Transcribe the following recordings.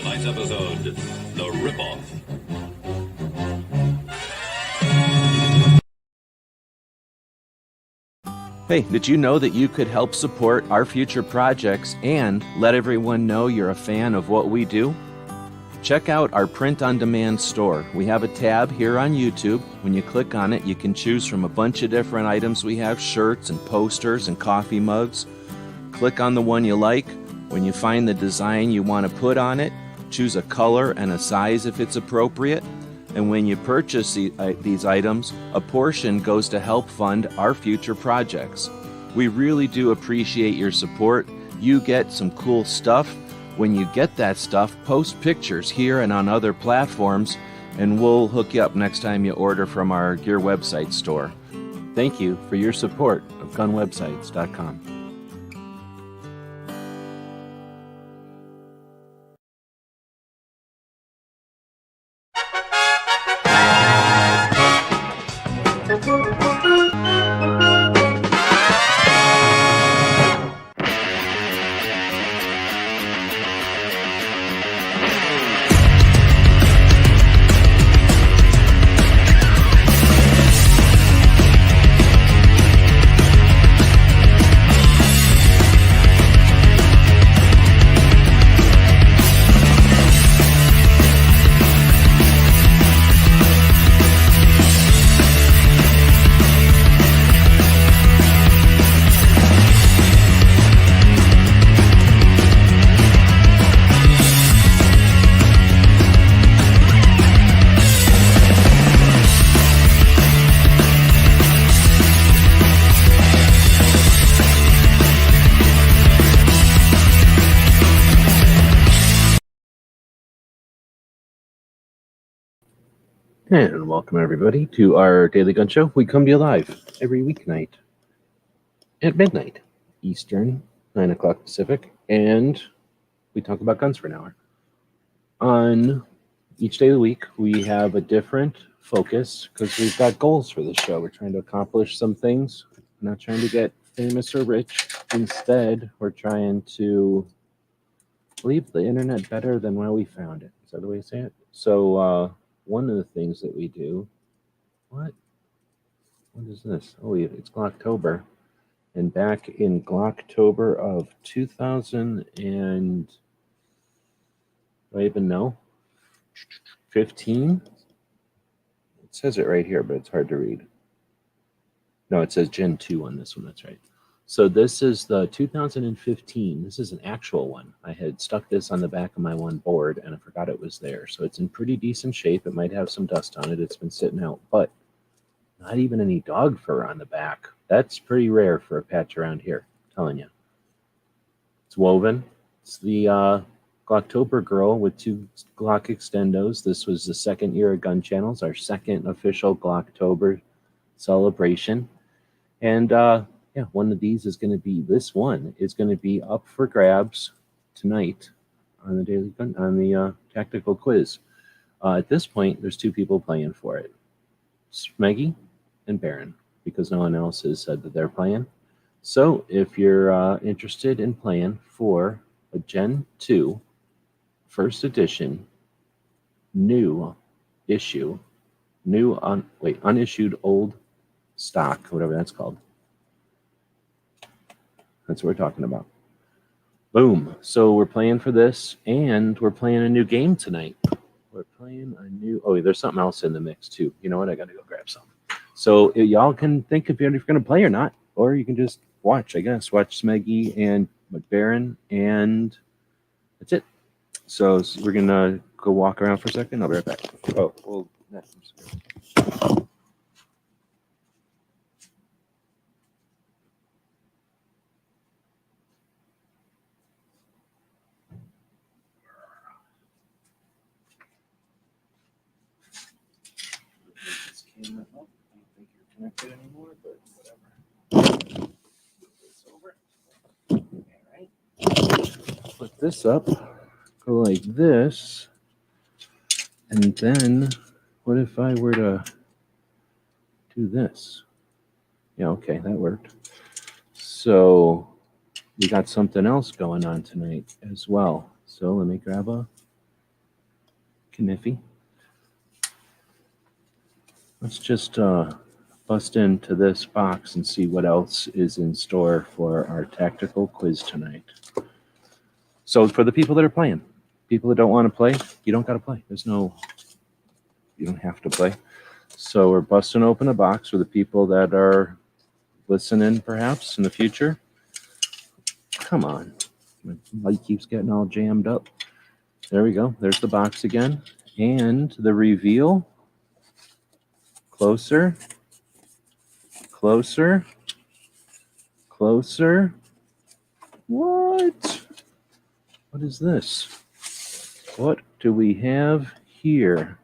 tonight's episode, The Ripoff. Hey, did you know that you could help support our future projects and let everyone know you're a fan of what we do? Check out our print-on-demand store. We have a tab here on YouTube. When you click on it, you can choose from a bunch of different items. We have shirts and posters and coffee mugs. Click on the one you like. When you find the design you want to put on it, choose a color and a size if it's appropriate. And when you purchase these items, a portion goes to help fund our future projects. We really do appreciate your support. You get some cool stuff. When you get that stuff, post pictures here and on other platforms, and we'll hook you up next time you order from our Gear website store. Thank you for your support of gunwebsites.com. And welcome everybody to our Daily Gun Show. We come to you live every weeknight at midnight Eastern, 9 o'clock Pacific, and we talk about guns for an hour. On each day of the week, we have a different focus because we've got goals for the show. We're trying to accomplish some things. We're not trying to get famous or rich. Instead, we're trying to leave the internet better than when we found it. Is that the way you say it? So, one of the things that we do, what is this? Oh, it's Glocktober. And back in Glocktober of 2000 and, do I even know? 15? It says it right here, but it's hard to read. No, it says Gen 2 on this one, that's right. So this is the 2015. This is an actual one. I had stuck this on the back of my one board, and I forgot it was there. So it's in pretty decent shape. It might have some dust on it. It's been sitting out, but not even any dog fur on the back. That's pretty rare for a patch around here, I'm telling you. It's woven. It's the Glocktober girl with 2 Glock extendos. This was the second year of Gun Channels, our second official Glocktober celebration. And yeah, one of these is going to be, this one is going to be up for grabs tonight on the Daily Gun, on the tactical quiz. At this point, there's 2 people playing for it, Smeggy and Baron, because no one else has said that they're playing. So if you're interested in playing for a Gen 2 first edition new issue, unissued old stock, whatever that's called. That's what we're talking about. Boom. So we're playing for this, and we're playing a new game tonight. We're playing a new... Oh, there's something else in the mix, too. You know what? I got to go grab some. So y'all can think if you're going to play or not, or you can just watch, I guess. Watch Smeggy and McBaron, and that's it. So we're going to go walk around for a second. I'll be right back. Oh, well, that's... I don't think you're connected anymore, but whatever. Move this over. All right. Put this up. Go like this. And then, what if I were to do this? Yeah, okay, that worked. So we got something else going on tonight as well. So let me grab a Kniffy. Let's just bust into this box and see what else is in store for our tactical quiz tonight. So for the people that are playing, people that don't want to play, you don't got to play. You don't have to play. So we're busting open a box for the people that are listening perhaps in the future. Come on. My light keeps getting all jammed up. There we go. There's the box again. And the reveal. Closer. Closer. Closer. What? What is this? What do we have here?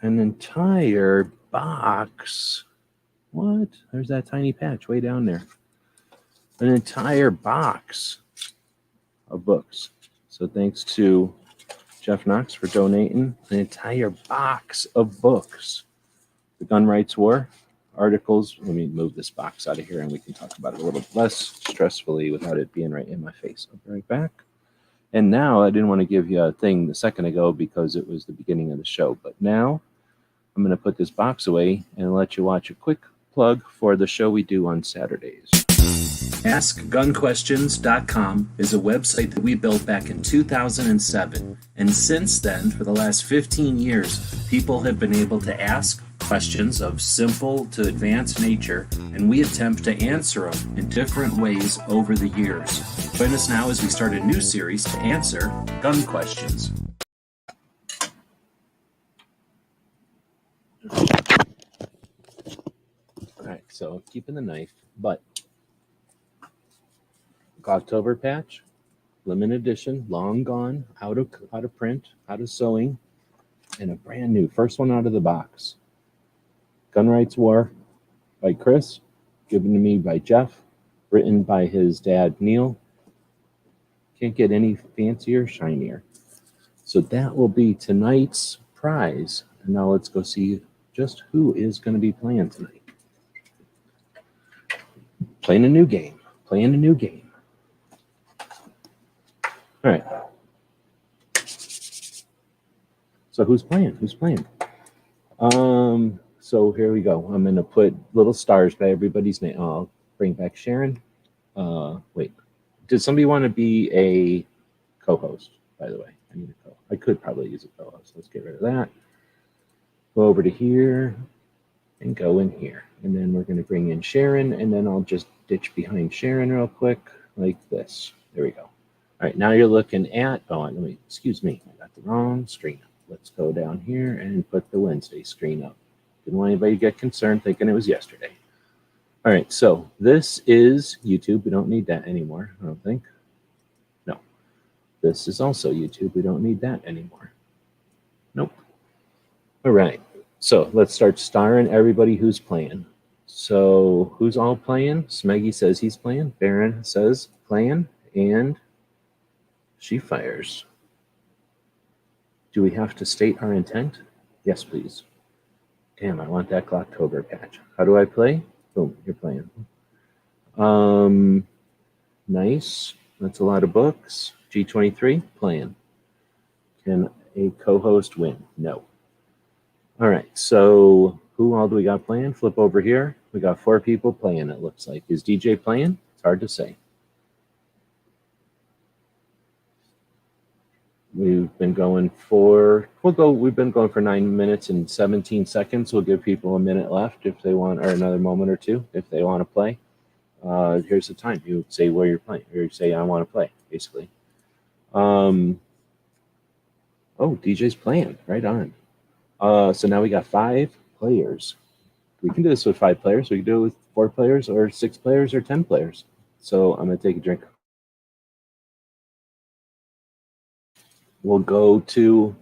An entire box. What? There's that tiny patch way down there. An entire box of books. So thanks to Jeff Knox for donating an entire box of books. The Gun Rights War articles. Let me move this box out of here and we can talk about it a little less stressfully without it being right in my face. I'll be right back. And now I didn't want to give you a thing a second ago because it was the beginning of the show. But now I'm going to put this box away and let you watch a quick plug for the show we do on Saturdays. AskGunQuestions.com is a website that we built back in 2007. And since then, for the last 15 years, people have been able to ask questions of simple to advanced nature, and we attempt to answer them in different ways over the years. Join us now as we start a new series to answer gun questions. All right, so keeping the knife, but October patch, limited edition, long gone, out of print, out of sewing, and a brand new first one out of the box. Gun Rights War by Chris, given to me by Jeff, written by his dad Neil. Can't get any fancier, shinier. So that will be tonight's prize. And now let's go see just who is going to be playing tonight. Playing a new game. All right. So who's playing? So here we go. I'm going to put little stars by everybody's name. I'll bring back Sharon. Wait. Does somebody want to be a co-host, by the way? I could probably use a co-host. Let's get rid of that. Go over to here and go in here. And then we're going to bring in Sharon, and then I'll just ditch behind Sharon real quick like this. There we go. All right, now you're looking at, excuse me, I got the wrong screen up. Let's go down here and put the Wednesday screen up. Didn't want anybody to get concerned thinking it was yesterday. All right, so this is YouTube. We don't need that anymore, I don't think. No. This is also YouTube. We don't need that anymore. Nope. All right, so let's start starring everybody who's playing. So who's all playing? Smeggy says he's playing. Baron says playing, and she fires. Do we have to state our intent? Yes, please. Damn, I want that Glocktober patch. How do I play? Boom, you're playing. Nice. That's a lot of books. G23, playing. Can a co-host win? No. All right, so who all do we got playing? Flip over here. We got 4 people playing, it looks like. Is DJ playing? It's hard to say. We've been going for 9 minutes and 17 seconds. We'll give people a minute left if they want, or another moment or two if they want to play. Here's the time. You say where you're playing, or you say I want to play, basically. Oh, DJ's playing. Right on. So now we got 5 players. We can do this with 5 players. We can do it with 4 players or 6 players or 10 players. So I'm going to take a drink. We'll go to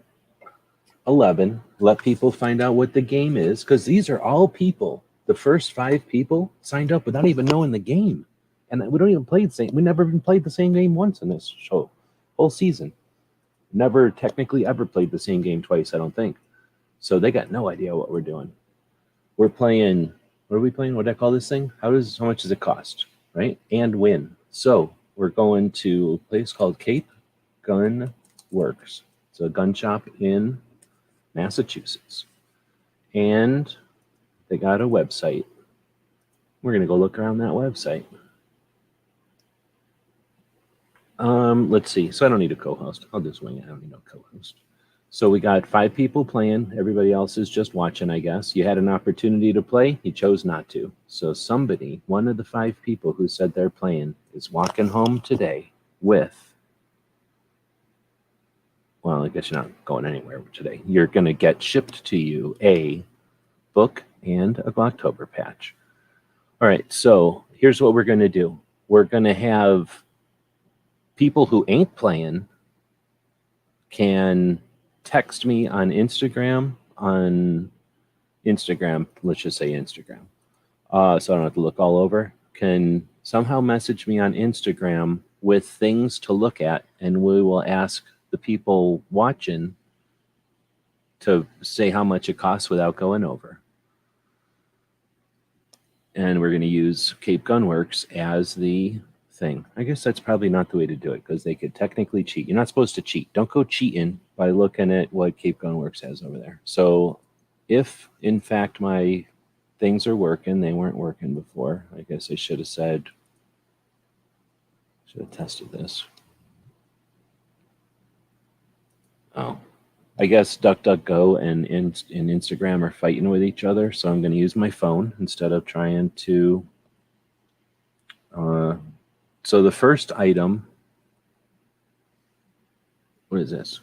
11. Let people find out what the game is, because these are all people. The first 5 people signed up without even knowing the game. And we don't even play the same. We never even played the same game once in this show. Whole season. Never technically ever played the same game twice, I don't think. So they got no idea what we're doing. We're playing, what are we playing? What do I call this thing? How much does it cost? Right? And win. So we're going to a place called Cape Gun Works. It's a gun shop in Massachusetts. And they got a website. We're going to go look around that website. Let's see. So I don't need a co-host. I'll just wing it. I don't need no co-host. So we got 5 people playing. Everybody else is just watching, I guess. You had an opportunity to play. You chose not to. So somebody, one of the 5 people who said they're playing, is walking home today with, well, I guess you're not going anywhere today. You're going to get shipped to you a book and a Glocktober patch. All right, so here's what we're going to do. We're going to have people who ain't playing can text me on Instagram, let's just say Instagram. So I don't have to look all over. Can somehow message me on Instagram with things to look at, and we will ask the people watching to say how much it costs without going over. And we're going to use Cape Gunworks as the thing. I guess that's probably not the way to do it because they could technically cheat. You're not supposed to cheat. Don't go cheating by looking at what Cape Gunworks has over there. So if, in fact, my things are working, they weren't working before, I guess I should have said, should have tested this. Oh, I guess DuckDuckGo and Instagram are fighting with each other, so I'm going to use my phone instead of trying to. So the first item, what is this?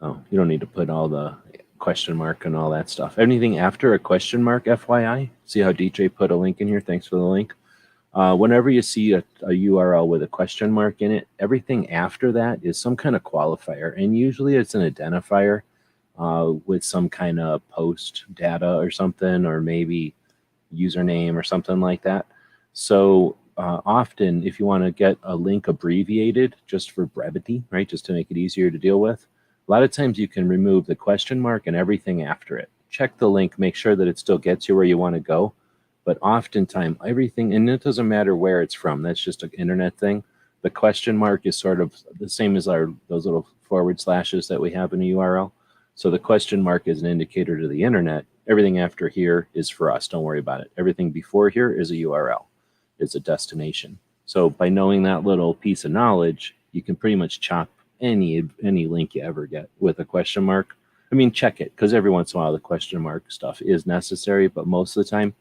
Oh, you don't need to put all the question mark and all that stuff. Anything after a question mark, FYI. See how DJ put a link in here? Thanks for the link. Whenever you see a URL with a question mark in it, everything after that is some kind of qualifier. And usually it's an identifier with some kind of post data or something, or maybe username or something like that. So often, if you want to get a link abbreviated just for brevity, right, just to make it easier to deal with, a lot of times you can remove the question mark and everything after it. Check the link, make sure that it still gets you where you want to go. But oftentimes, everything, and it doesn't matter where it's from, that's just an internet thing. The question mark is sort of the same as those little forward slashes that we have in a URL. So the question mark is an indicator to the internet. Everything after here is for us. Don't worry about it. Everything before here is a URL. It's a destination. So by knowing that little piece of knowledge, you can pretty much chop any link you ever get with a question mark. I mean, check it, because every once in a while the question mark stuff is necessary, but most of the time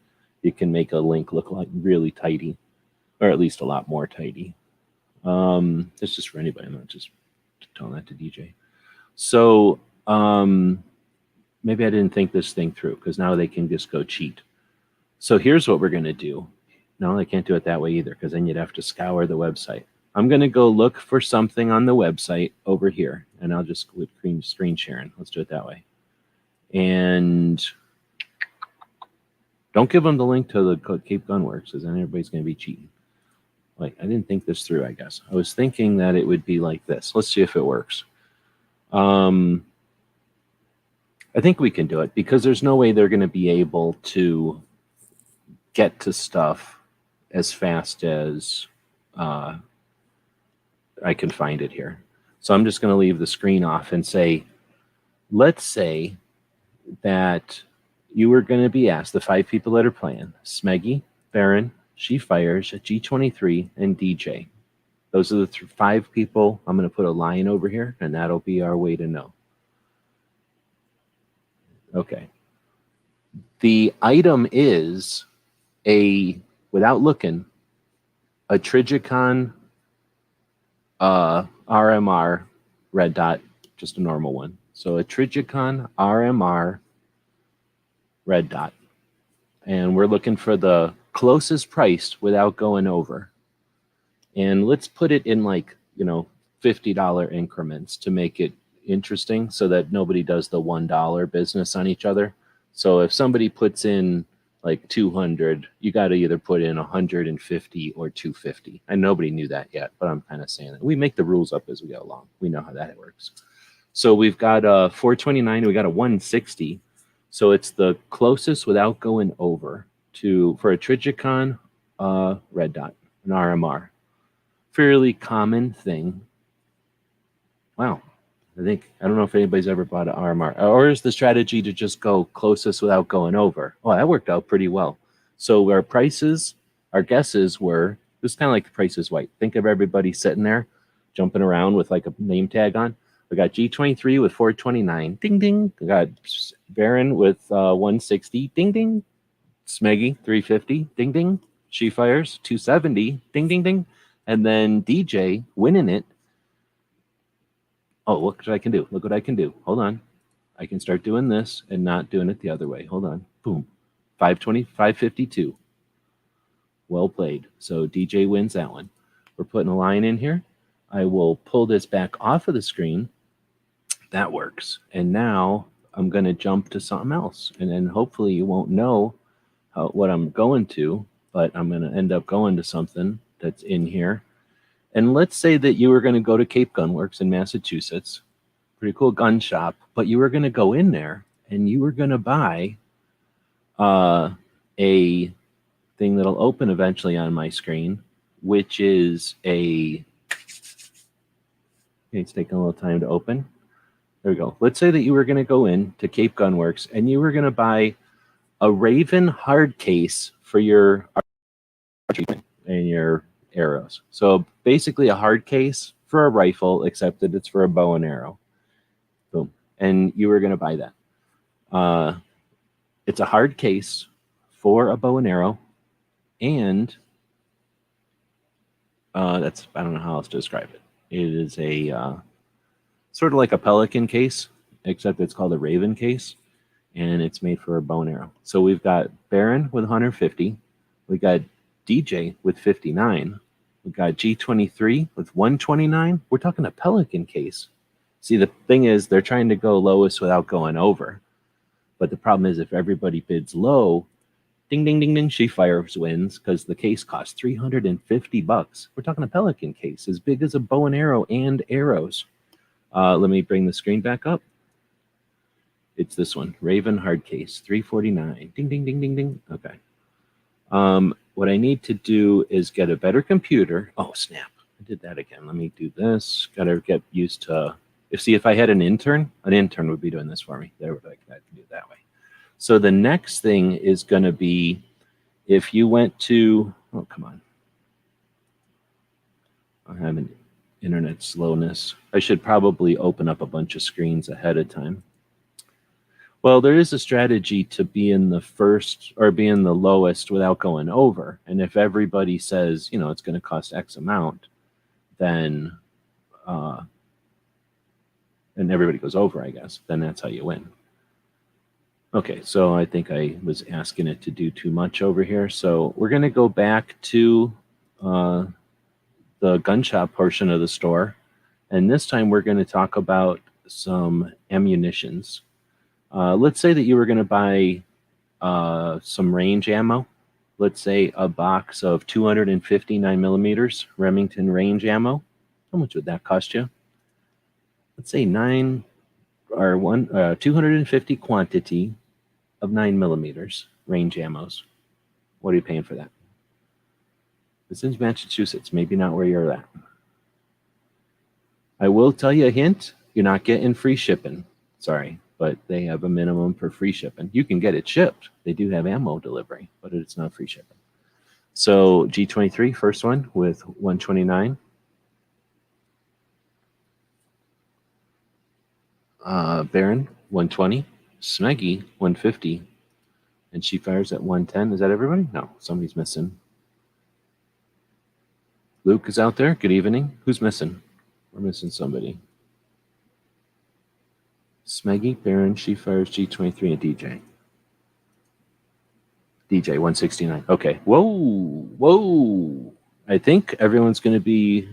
you can make a link look like really tidy, or at least a lot more tidy. It's just for anybody. I'm not just telling that to DJ. So maybe I didn't think this thing through, because now they can just go cheat. So here's what we're going to do. No, they can't do it that way either, because then you'd have to scour the website. I'm going to go look for something on the website over here, and I'll just quit screen sharing. Let's do it that way. And don't give them the link to the Cape Gunworks, because then everybody's going to be cheating. Like, I didn't think this through, I guess. I was thinking that it would be like this. Let's see if it works. I think we can do it, because there's no way they're going to be able to get to stuff as fast as I can find it here. So I'm just going to leave the screen off and say, let's say that you were going to be asked, the 5 people that are playing, Smeggy, Baron, She Fires, G23, and DJ. Those are the 5 people. I'm going to put a line over here, and that'll be our way to know. Okay. The item is without looking, a Trigicon RMR red dot, just a normal one. So a Trigicon RMR red dot. And we're looking for the closest price without going over. And let's put it in $50 increments to make it interesting, so that nobody does the $1 business on each other. So if somebody puts in like 200, you got to either put in 150 or 250. And nobody knew that yet, but I'm kind of saying that. We make the rules up as we go along. We know how that works. So we've got a 429, we got a 160. So it's the closest without going over for a Trigicon red dot, an RMR. Fairly common thing. Wow, I don't know if anybody's ever bought an RMR. Or is the strategy to just go closest without going over? Oh, that worked out pretty well. So our guesses were, this is kind of like the Price is Right. Think of everybody sitting there, jumping around with like a name tag on. We got G23 with 429, ding ding. We got Baron with 160, ding ding. Smeggy 350, ding ding. She Fires 270, ding ding ding. And then DJ winning it. Oh, look what I can do. Look what I can do. Hold on. I can start doing this and not doing it the other way. Hold on. Boom. 520, 552. Well played. So DJ wins that one. We're putting a line in here. I will pull this back off of the screen. That works. And now I'm going to jump to something else. And then hopefully you won't know what I'm going to, but I'm going to end up going to something that's in here. And let's say that you were going to go to Cape Gun Works in Massachusetts, pretty cool gun shop, but you were going to go in there and you were going to buy a thing that'll open eventually on my screen, which is it's taking a little time to open. There we go. Let's say that you were going to go in to Cape Gun Works and you were going to buy a Raven hard case for your archery and your arrows. So basically a hard case for a rifle, except that it's for a bow and arrow. Boom. And you were going to buy that. It's a hard case for a bow and arrow, and I don't know how else to describe it. It is a sort of like a pelican case, except it's called a Raven case, and it's made for a bow and arrow. So we've got Baron with 150. We got DJ with 59. We got G23 with 129. We're talking a pelican case. See, the thing is, they're trying to go lowest without going over. But the problem is, if everybody bids low, ding, ding, ding, ding, She Fires wins because the case costs $350. We're talking a pelican case, as big as a bow and arrow and arrows. Let me bring the screen back up. It's this one, Raven hard case, $349. Ding, ding, ding, ding, ding. Okay. What I need to do is get a better computer. Oh, snap. I did that again. Let me do this. Got to get used to... if I had an intern would be doing this for me. There, I can do it that way. So the next thing is going to be if you went to... Oh, come on. I'm having internet slowness. I should probably open up a bunch of screens ahead of time. Well, there is a strategy to be in the first or be in the lowest without going over. And if everybody says, it's going to cost X amount, then, and everybody goes over, I guess, then that's how you win. Okay, so I think I was asking it to do too much over here. So we're going to go back to the gun shop portion of the store. And this time we're going to talk about some ammunitions. Let's say that you were going to buy some range ammo. Let's say a box of 259 millimeters Remington range ammo. How much would that cost you? Let's say 250 quantity of 9 millimeters range ammos. What are you paying for that? This is Massachusetts, maybe not where you're at. I will tell you a hint, you're not getting free shipping. Sorry, but they have a minimum for free shipping. You can get it shipped. They do have ammo delivery, but it's not free shipping. So G23, first one with 129. Baron, 120. Smeggy, 150. And She Fires at 110. Is that everybody? No, somebody's missing. Luke is out there. Good evening. Who's missing? We're missing somebody. Smeggy, Baron, She Fires, G23, and DJ. DJ, 169. Okay. Whoa. I think everyone's going to be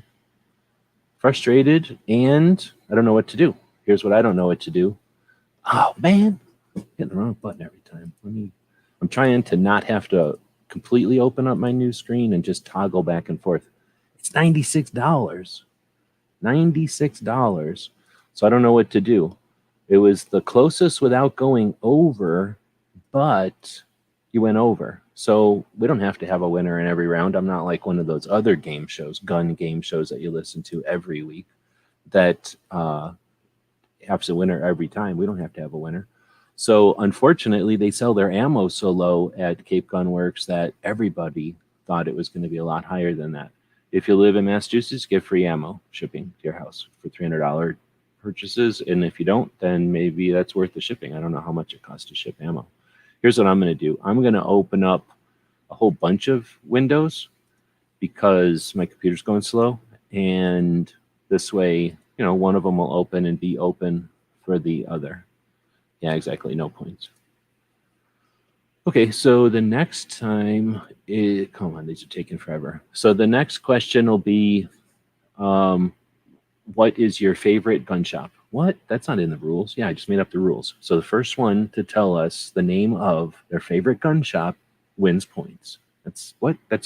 frustrated, and I don't know what to do. Here's what I don't know what to do. Oh, man. Hitting the wrong button every time. I'm trying to not have to completely open up my new screen and just toggle back and forth. It's $96. $96. So I don't know what to do. It was the closest without going over, but you went over. So we don't have to have a winner in every round. I'm not like one of those other game shows, gun game shows that you listen to every week that have a winner every time. We don't have to have a winner. So unfortunately, they sell their ammo so low at Cape Gun Works that everybody thought it was going to be a lot higher than that. If you live in Massachusetts, get free ammo shipping to your house for $300 purchases. And if you don't, then maybe that's worth the shipping. I don't know how much it costs to ship ammo. Here's what I'm going to do. I'm going to open up a whole bunch of windows because my computer's going slow. And this way, one of them will open and be open for the other. Yeah, exactly. No points. Okay, so the next time, come on, these are taking forever. So the next question will be, what is your favorite gun shop? What? That's not in the rules. Yeah, I just made up the rules. So the first one to tell us the name of their favorite gun shop wins points. That's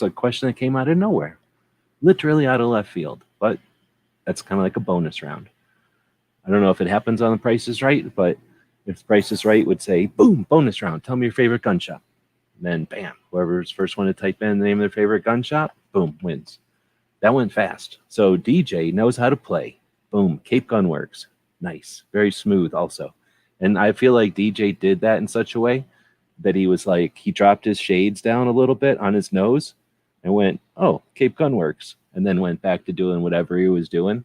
a question that came out of nowhere, literally out of left field. But that's kind of like a bonus round. I don't know if it happens on The Price is Right, but if The Price is Right would say, boom, bonus round, tell me your favorite gun shop. And then bam, whoever's first one to type in the name of their favorite gun shop, boom, wins. That went fast. So DJ knows how to play. Boom, Cape Gun Works. Nice. Very smooth also. And I feel like DJ did that in such a way that he was like, he dropped his shades down a little bit on his nose and went, oh, Cape Gun Works. And then went back to doing whatever he was doing.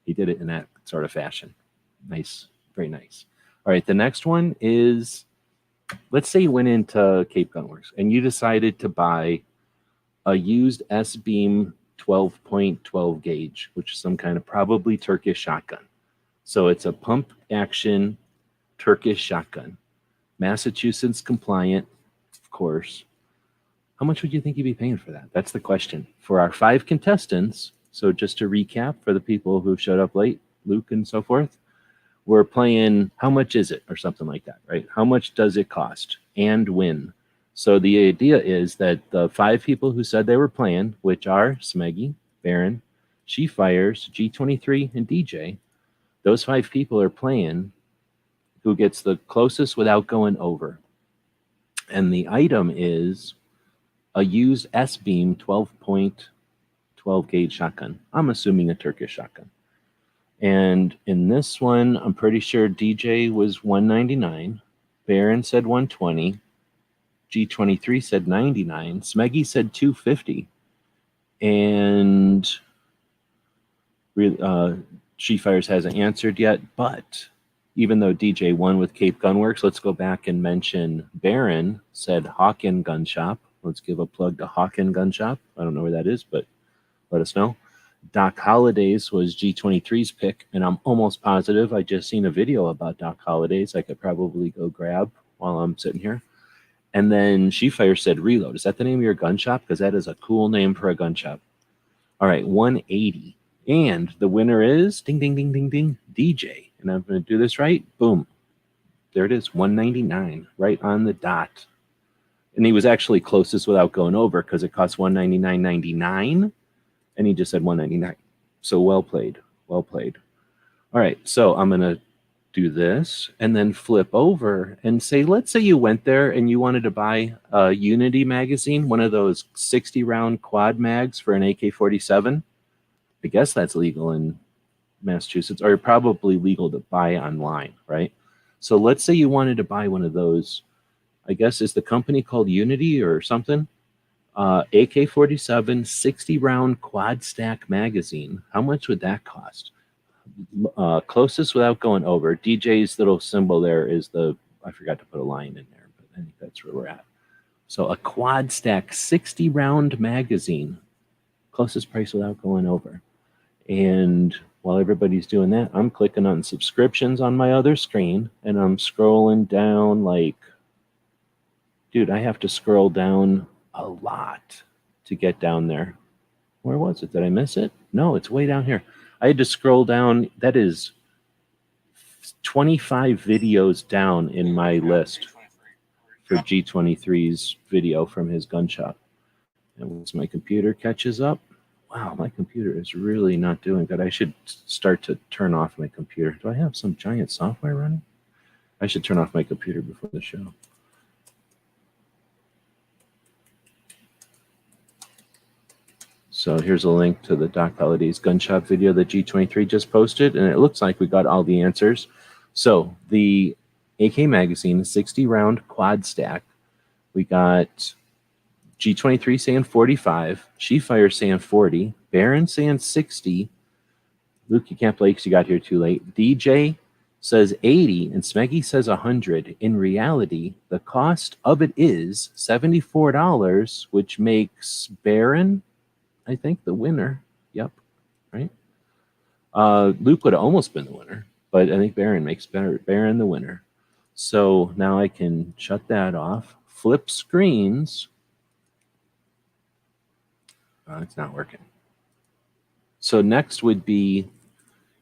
He did it in that sort of fashion. Nice. Very nice. All right, the next one is, let's say you went into Cape Gun Works and you decided to buy a used S-Beam 12.12 gauge, which is some kind of probably Turkish shotgun. So it's a pump action Turkish shotgun. Massachusetts compliant, of course. How much would you think you'd be paying for that? That's the question. For our 5 contestants, so just to recap for the people who showed up late, Luke and so forth, we're playing how much is it or something like that, right? How much does it cost and win? So the idea is that the 5 people who said they were playing, which are Smeggy, Baron, She Fires, G23, and DJ, those 5 people are playing who gets the closest without going over. And the item is a used S-Beam 12.12 gauge shotgun. I'm assuming a Turkish shotgun. And in this one, I'm pretty sure DJ was $199. Baron said $120. G23 said $99. Smeggy said $250. And She Fires hasn't answered yet. But even though DJ won with Cape Gun Works, let's go back and mention Baron said Hawken Gun Shop. Let's give a plug to Hawken Gun Shop. I don't know where that is, but let us know. Doc Hollidays was G23's pick, and I'm almost positive I just seen a video about Doc Hollidays I could probably go grab while I'm sitting here. And then She Fire said Reload. Is that the name of your gun shop? Because that is a cool name for a gun shop. All right, 180. And the winner is, ding, ding, ding, ding, ding, DJ. And I'm going to do this right. Boom. There it is, 199, right on the dot. And he was actually closest without going over because it costs $199.99. And he just said 199. So well played. Well played. All right, so I'm going to do this and then flip over and say, let's say you went there and you wanted to buy a Unity magazine, one of those 60-round quad mags for an AK-47. I guess that's legal in Massachusetts, or probably legal to buy online, right? So let's say you wanted to buy one of those. I guess is the company called Unity or something? AK-47 60-round quad stack magazine. How much would that cost? Closest without going over. DJ's little symbol there is I forgot to put a line in there, but I think that's where we're at. So a quad stack 60-round magazine. Closest price without going over. And while everybody's doing that, I'm clicking on subscriptions on my other screen, and I'm scrolling down like, dude, I have to scroll down a lot to get down there. Where was it? Did I miss it? No, it's way down here. I had to scroll down. That is 25 videos down in my list for G23's video from his gun shop. And once my computer catches up, wow, my computer is really not doing good. I should start to turn off my computer. Do I have some giant software running? I should turn off my computer before the show. So here's a link to the Doc Hollidays gun shop video that G23 just posted, and it looks like we got all the answers. So the AK magazine, 60 round quad stack. We got G23 saying 45, She Fire saying 40, Baron saying 60. Luke, you can't play because you got here too late. DJ says 80 and Smeggy says 100. In reality, the cost of it is $74, which makes Baron, I think, the winner. Yep, right? Luke would have almost been the winner, but I think Baron makes Baron the winner. So now I can shut that off. Flip screens. It's not working. So next would be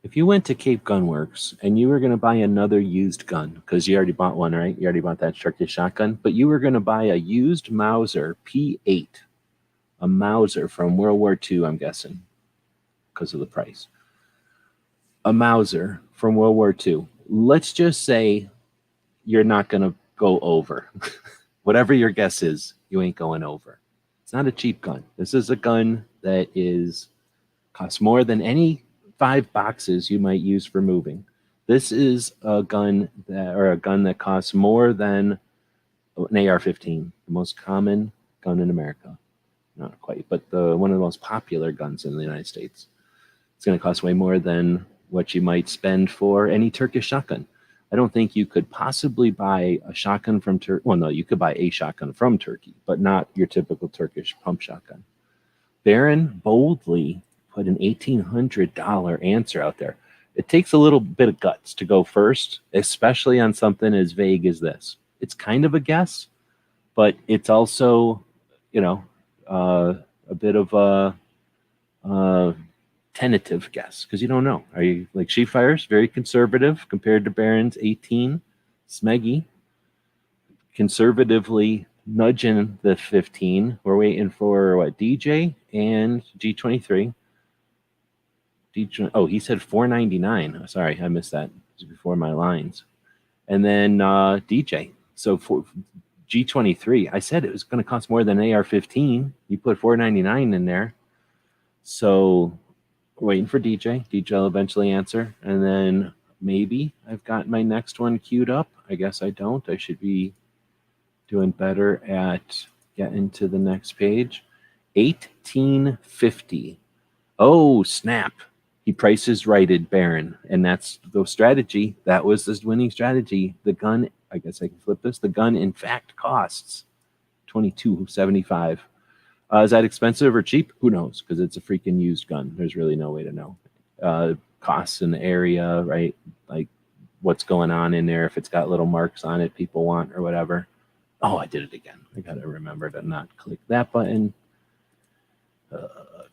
if you went to Cape Gun Works and you were going to buy another used gun, because you already bought one, right? You already bought that Turkish shotgun, but you were going to buy a used Mauser P8, a Mauser from World War II, I'm guessing, because of the price. A Mauser from World War II. Let's just say you're not going to go over. Whatever your guess is, you ain't going over. It's not a cheap gun. This is a gun that costs more than any 5 boxes you might use for moving. This is a gun that costs more than an AR-15, the most common gun in America. Not quite, but one of the most popular guns in the United States. It's going to cost way more than what you might spend for any Turkish shotgun. I don't think you could possibly buy a shotgun from Turkey. Well, no, you could buy a shotgun from Turkey, but not your typical Turkish pump shotgun. Baron boldly put an $1,800 answer out there. It takes a little bit of guts to go first, especially on something as vague as this. It's kind of a guess, but it's also, a bit of a tentative guess because you don't know. Are you like She Fires? Very conservative compared to Baron's 18. Smeggy, conservatively nudging the 15. We're waiting for what? DJ and G23. Oh, he said $499. Sorry, I missed that. It was before my lines. And then DJ. So for G23, I said it was going to cost more than AR-15. You put $499 in there. So we're waiting for DJ. DJ will eventually answer. And then maybe I've got my next one queued up. I guess I don't. I should be doing better at getting to the next page. 1850. Oh, snap. He prices righted Baron, and that's the strategy. That was the winning strategy. The gun, I guess I can flip this. The gun, in fact, costs $22.75. Is that expensive or cheap? Who knows? Because it's a freaking used gun. There's really no way to know. Costs in the area, right? Like what's going on in there. If it's got little marks on it people want or whatever. Oh, I did it again. I got to remember to not click that button.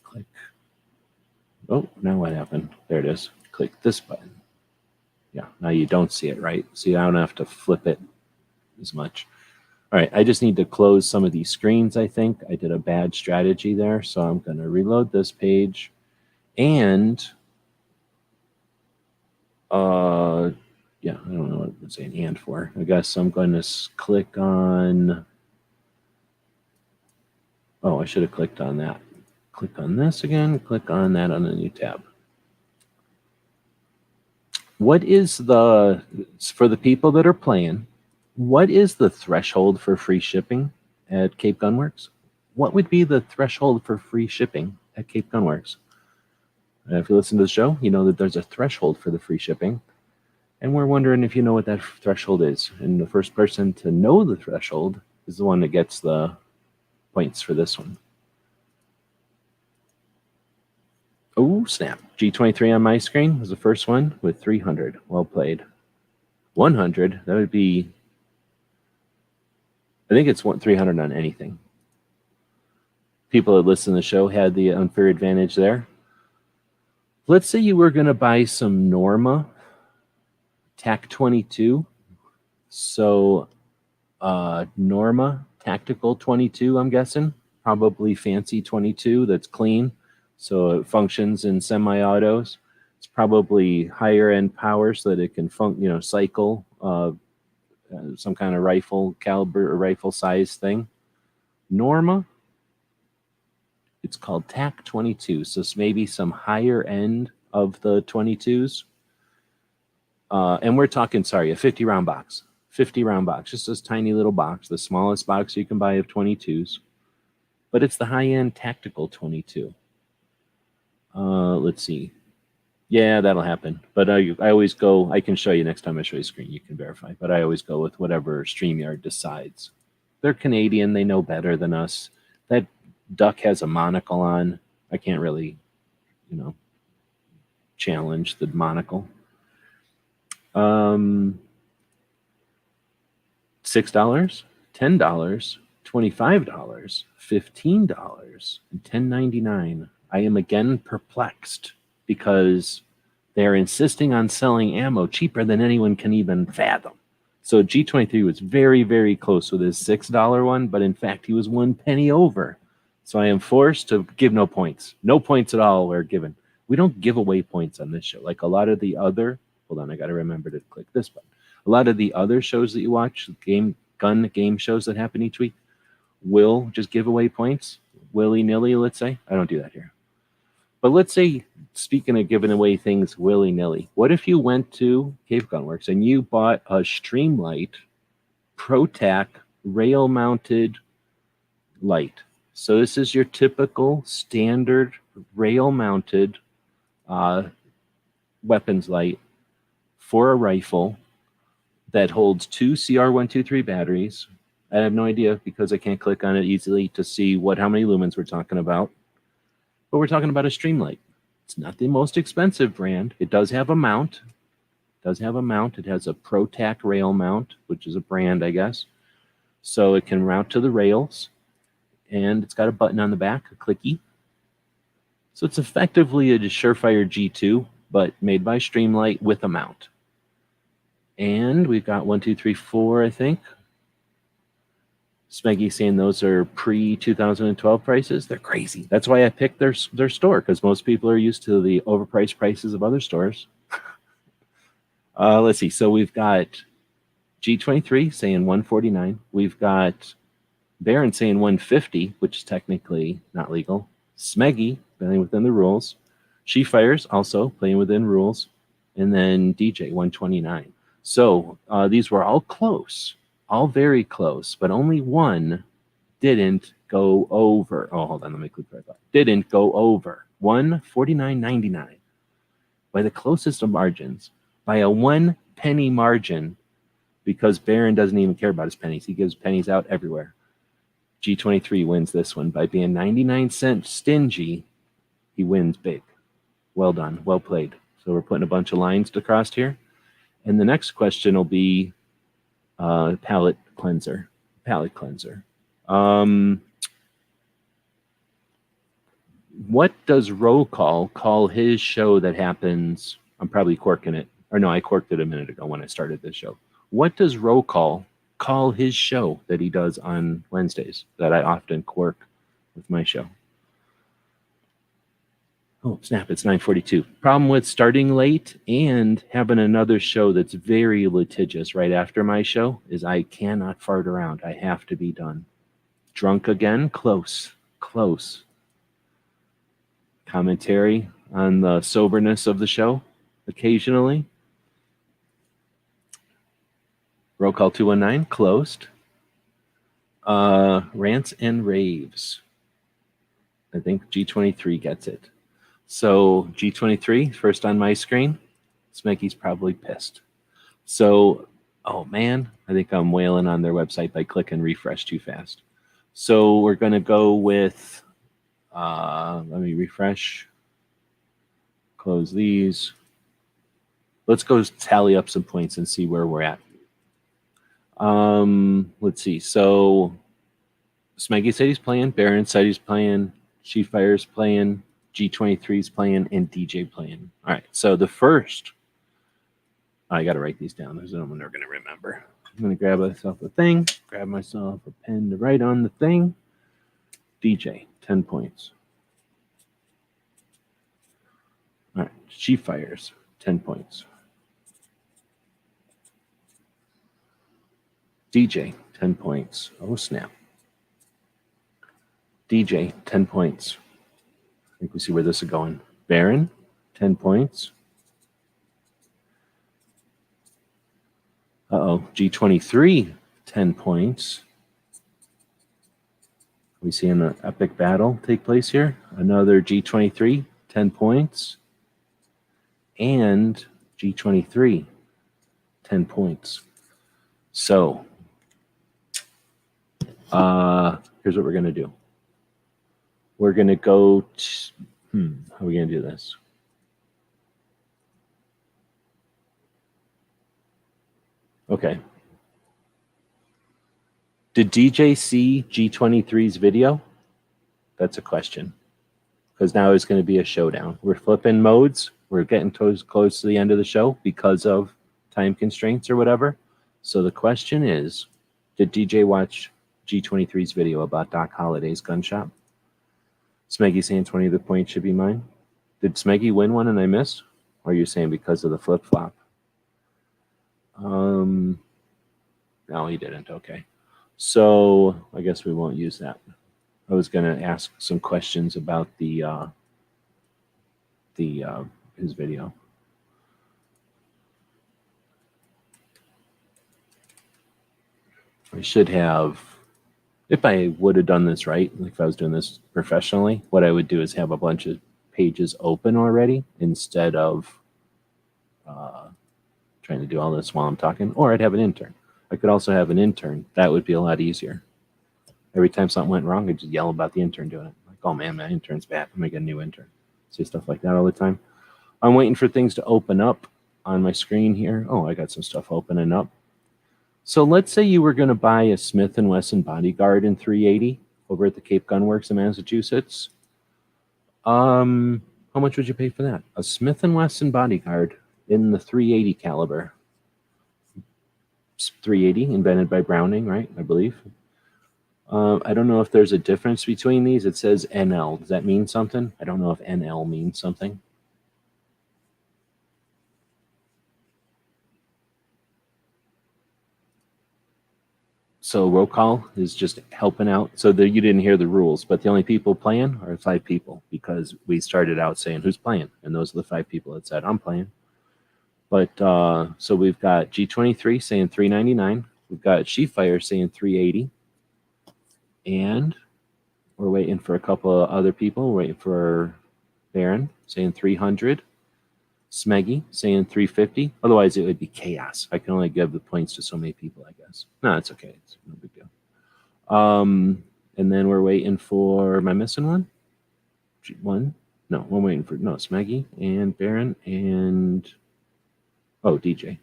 Click. Oh, now what happened? There it is. Click this button. Yeah, now you don't see it, right? So you don't have to flip it as much. All right, I just need to close some of these screens, I think. I did a bad strategy there, so I'm going to reload this page. And, yeah, I don't know what I'm saying and for. I guess I'm going to click on... Oh, I should have clicked on that. Click on this again, click on that on a new tab. What is for the people that are playing, what is the threshold for free shipping at Cape Gun Works? What would be the threshold for free shipping at Cape Gun Works? If you listen to the show, you know that there's a threshold for the free shipping. And we're wondering if you know what that threshold is. And the first person to know the threshold is the one that gets the points for this one. Oh, snap. G23 on my screen was the first one with 300. Well played. 100, that would be... I think it's 300 on anything. People that listen to the show had the unfair advantage there. Let's say you were going to buy some Norma TAC 22. So Norma Tactical 22, I'm guessing. Probably fancy 22 that's clean. So it functions in semi-autos. It's probably higher end power so that it can cycle some kind of rifle caliber or rifle size thing. Norma, it's called TAC 22. So it's maybe some higher end of the 22s. And we're talking, sorry, a 50 round box. 50 round box, just this tiny little box, the smallest box you can buy of 22s. But it's the high-end tactical 22. Let's see. Yeah, that'll happen. But I always go, I can show you next time I show you a screen, you can verify. But I always go with whatever StreamYard decides. They're Canadian, they know better than us. That duck has a monocle on. I can't really, challenge the monocle. $6, $10, $25, $15, and $10.99. I am again perplexed because they're insisting on selling ammo cheaper than anyone can even fathom. So G23 was very, very close with his $6 one, but in fact, he was 1 penny over. So I am forced to give no points. No points at all are given. We don't give away points on this show. Like a lot of the other, hold on, I got to remember to click this button. A lot of the other shows that you watch, gun game shows that happen each week, will just give away points willy-nilly, let's say. I don't do that here. But let's say, speaking of giving away things willy-nilly, what if you went to Cave Gun Works and you bought a Streamlight ProTac rail-mounted light? So this is your typical standard rail-mounted weapons light for a rifle that holds 2 CR123 batteries. I have no idea because I can't click on it easily to see how many lumens we're talking about. But we're talking about a Streamlight. It's not the most expensive brand. It does have a mount. It has a ProTac rail mount, which is a brand, I guess. So it can mount to the rails. And it's got a button on the back, a clicky. So it's effectively a Surefire G2, but made by Streamlight with a mount. And we've got 1, 2, 3, 4, I think. Smeggy saying those are pre-2012 prices. They're crazy. That's why I picked their store, because most people are used to the overpriced prices of other stores. Let's see. So we've got G23 saying $149. We've got Baron saying $150, which is technically not legal. Smeggy playing within the rules. She Fires also playing within rules. And then DJ $129. So these were all close. All very close, but only one didn't go over. Oh, hold on, let me click right back. Didn't go over. $149.99 by the closest of margins, by a 1 penny margin, because Baron doesn't even care about his pennies. He gives pennies out everywhere. G23 wins this one by being 99-cent stingy. He wins big. Well done, well played. So we're putting a bunch of lines across here, and the next question will be palette cleanser. What does Roll call his show that happens? I'm probably corking it. Or no, I corked it a minute ago when I started this show. What does Roll call his show that he does on Wednesdays that I often cork with my show? Oh, snap, it's 9:42. Problem with starting late and having another show that's very litigious right after my show is I cannot fart around. I have to be done. Drunk again? Close. Commentary on the soberness of the show occasionally. Roll call 219, closed. Rants and raves. I think G23 gets it. So G23, first on my screen. Smeggy's probably pissed. So, oh man, I think I'm wailing on their website by clicking refresh too fast. So we're going to go with, let me refresh. Close these. Let's go tally up some points and see where we're at. Let's see. So Smeggy said he's playing. Baron said he's playing. She Fire's playing. G23's playing, and DJ playing. All right, so the first, I got to write these down. There's no one they're going to remember. I'm going to grab myself a thing, grab myself a pen to write on the thing. DJ, 10 points. All right, She Fires, 10 points. DJ, 10 points. Oh, snap. DJ, 10 points. I think we see where this is going. Baron, 10 points. Uh-oh, G23, 10 points. We see an epic battle take place here. Another G23, 10 points. And G23, 10 points. So, here's what we're going to do. We're going to go to, how are we going to do this? Okay. Did DJ see G23's video? That's a question. Because now it's going to be a showdown. We're flipping modes. We're getting close to the end of the show because of time constraints or whatever. So the question is, did DJ watch G23's video about Doc Holliday's gun shop? Smeggy saying 20 of the points should be mine. Did Smeggy win one and I missed? Or are you saying because of the flip-flop? No, he didn't. Okay. So I guess we won't use that. I was going to ask some questions about his video. I should have, if I would have done this right, like if I was doing this professionally, what I would do is have a bunch of pages open already instead of trying to do all this while I'm talking, or I'd have an intern. I could also have an intern. That would be a lot easier. Every time something went wrong, I'd just yell about the intern doing it. Like, oh man, my intern's bad. I'm going to get a new intern. Say stuff like that all the time. I'm waiting for things to open up on my screen here. Oh, I got some stuff opening up. So let's say you were going to buy a Smith & Wesson Bodyguard in 380 over at the Cape Gun Works in Massachusetts. How much would you pay for that? A Smith & Wesson Bodyguard in the 380 caliber. 380, invented by Browning, right? I believe. I don't know if there's a difference between these. It says NL. Does that mean something? I don't know if NL means something. So roll call is just helping out. So you didn't hear the rules, but the only people playing are 5 people because we started out saying who's playing, and those are the 5 people that said I'm playing. But so we've got G23 saying $399. We've got Sheepfire saying $380, and we're waiting for a couple of other people. We're waiting for Baron saying $300. Smeggy saying $350. Otherwise, it would be chaos. I can only give the points to so many people, I guess. No, it's okay. It's no big deal. And then we're waiting for, am I missing one? One? No, we're waiting for, no, Smeggy and Baron and, oh, DJ.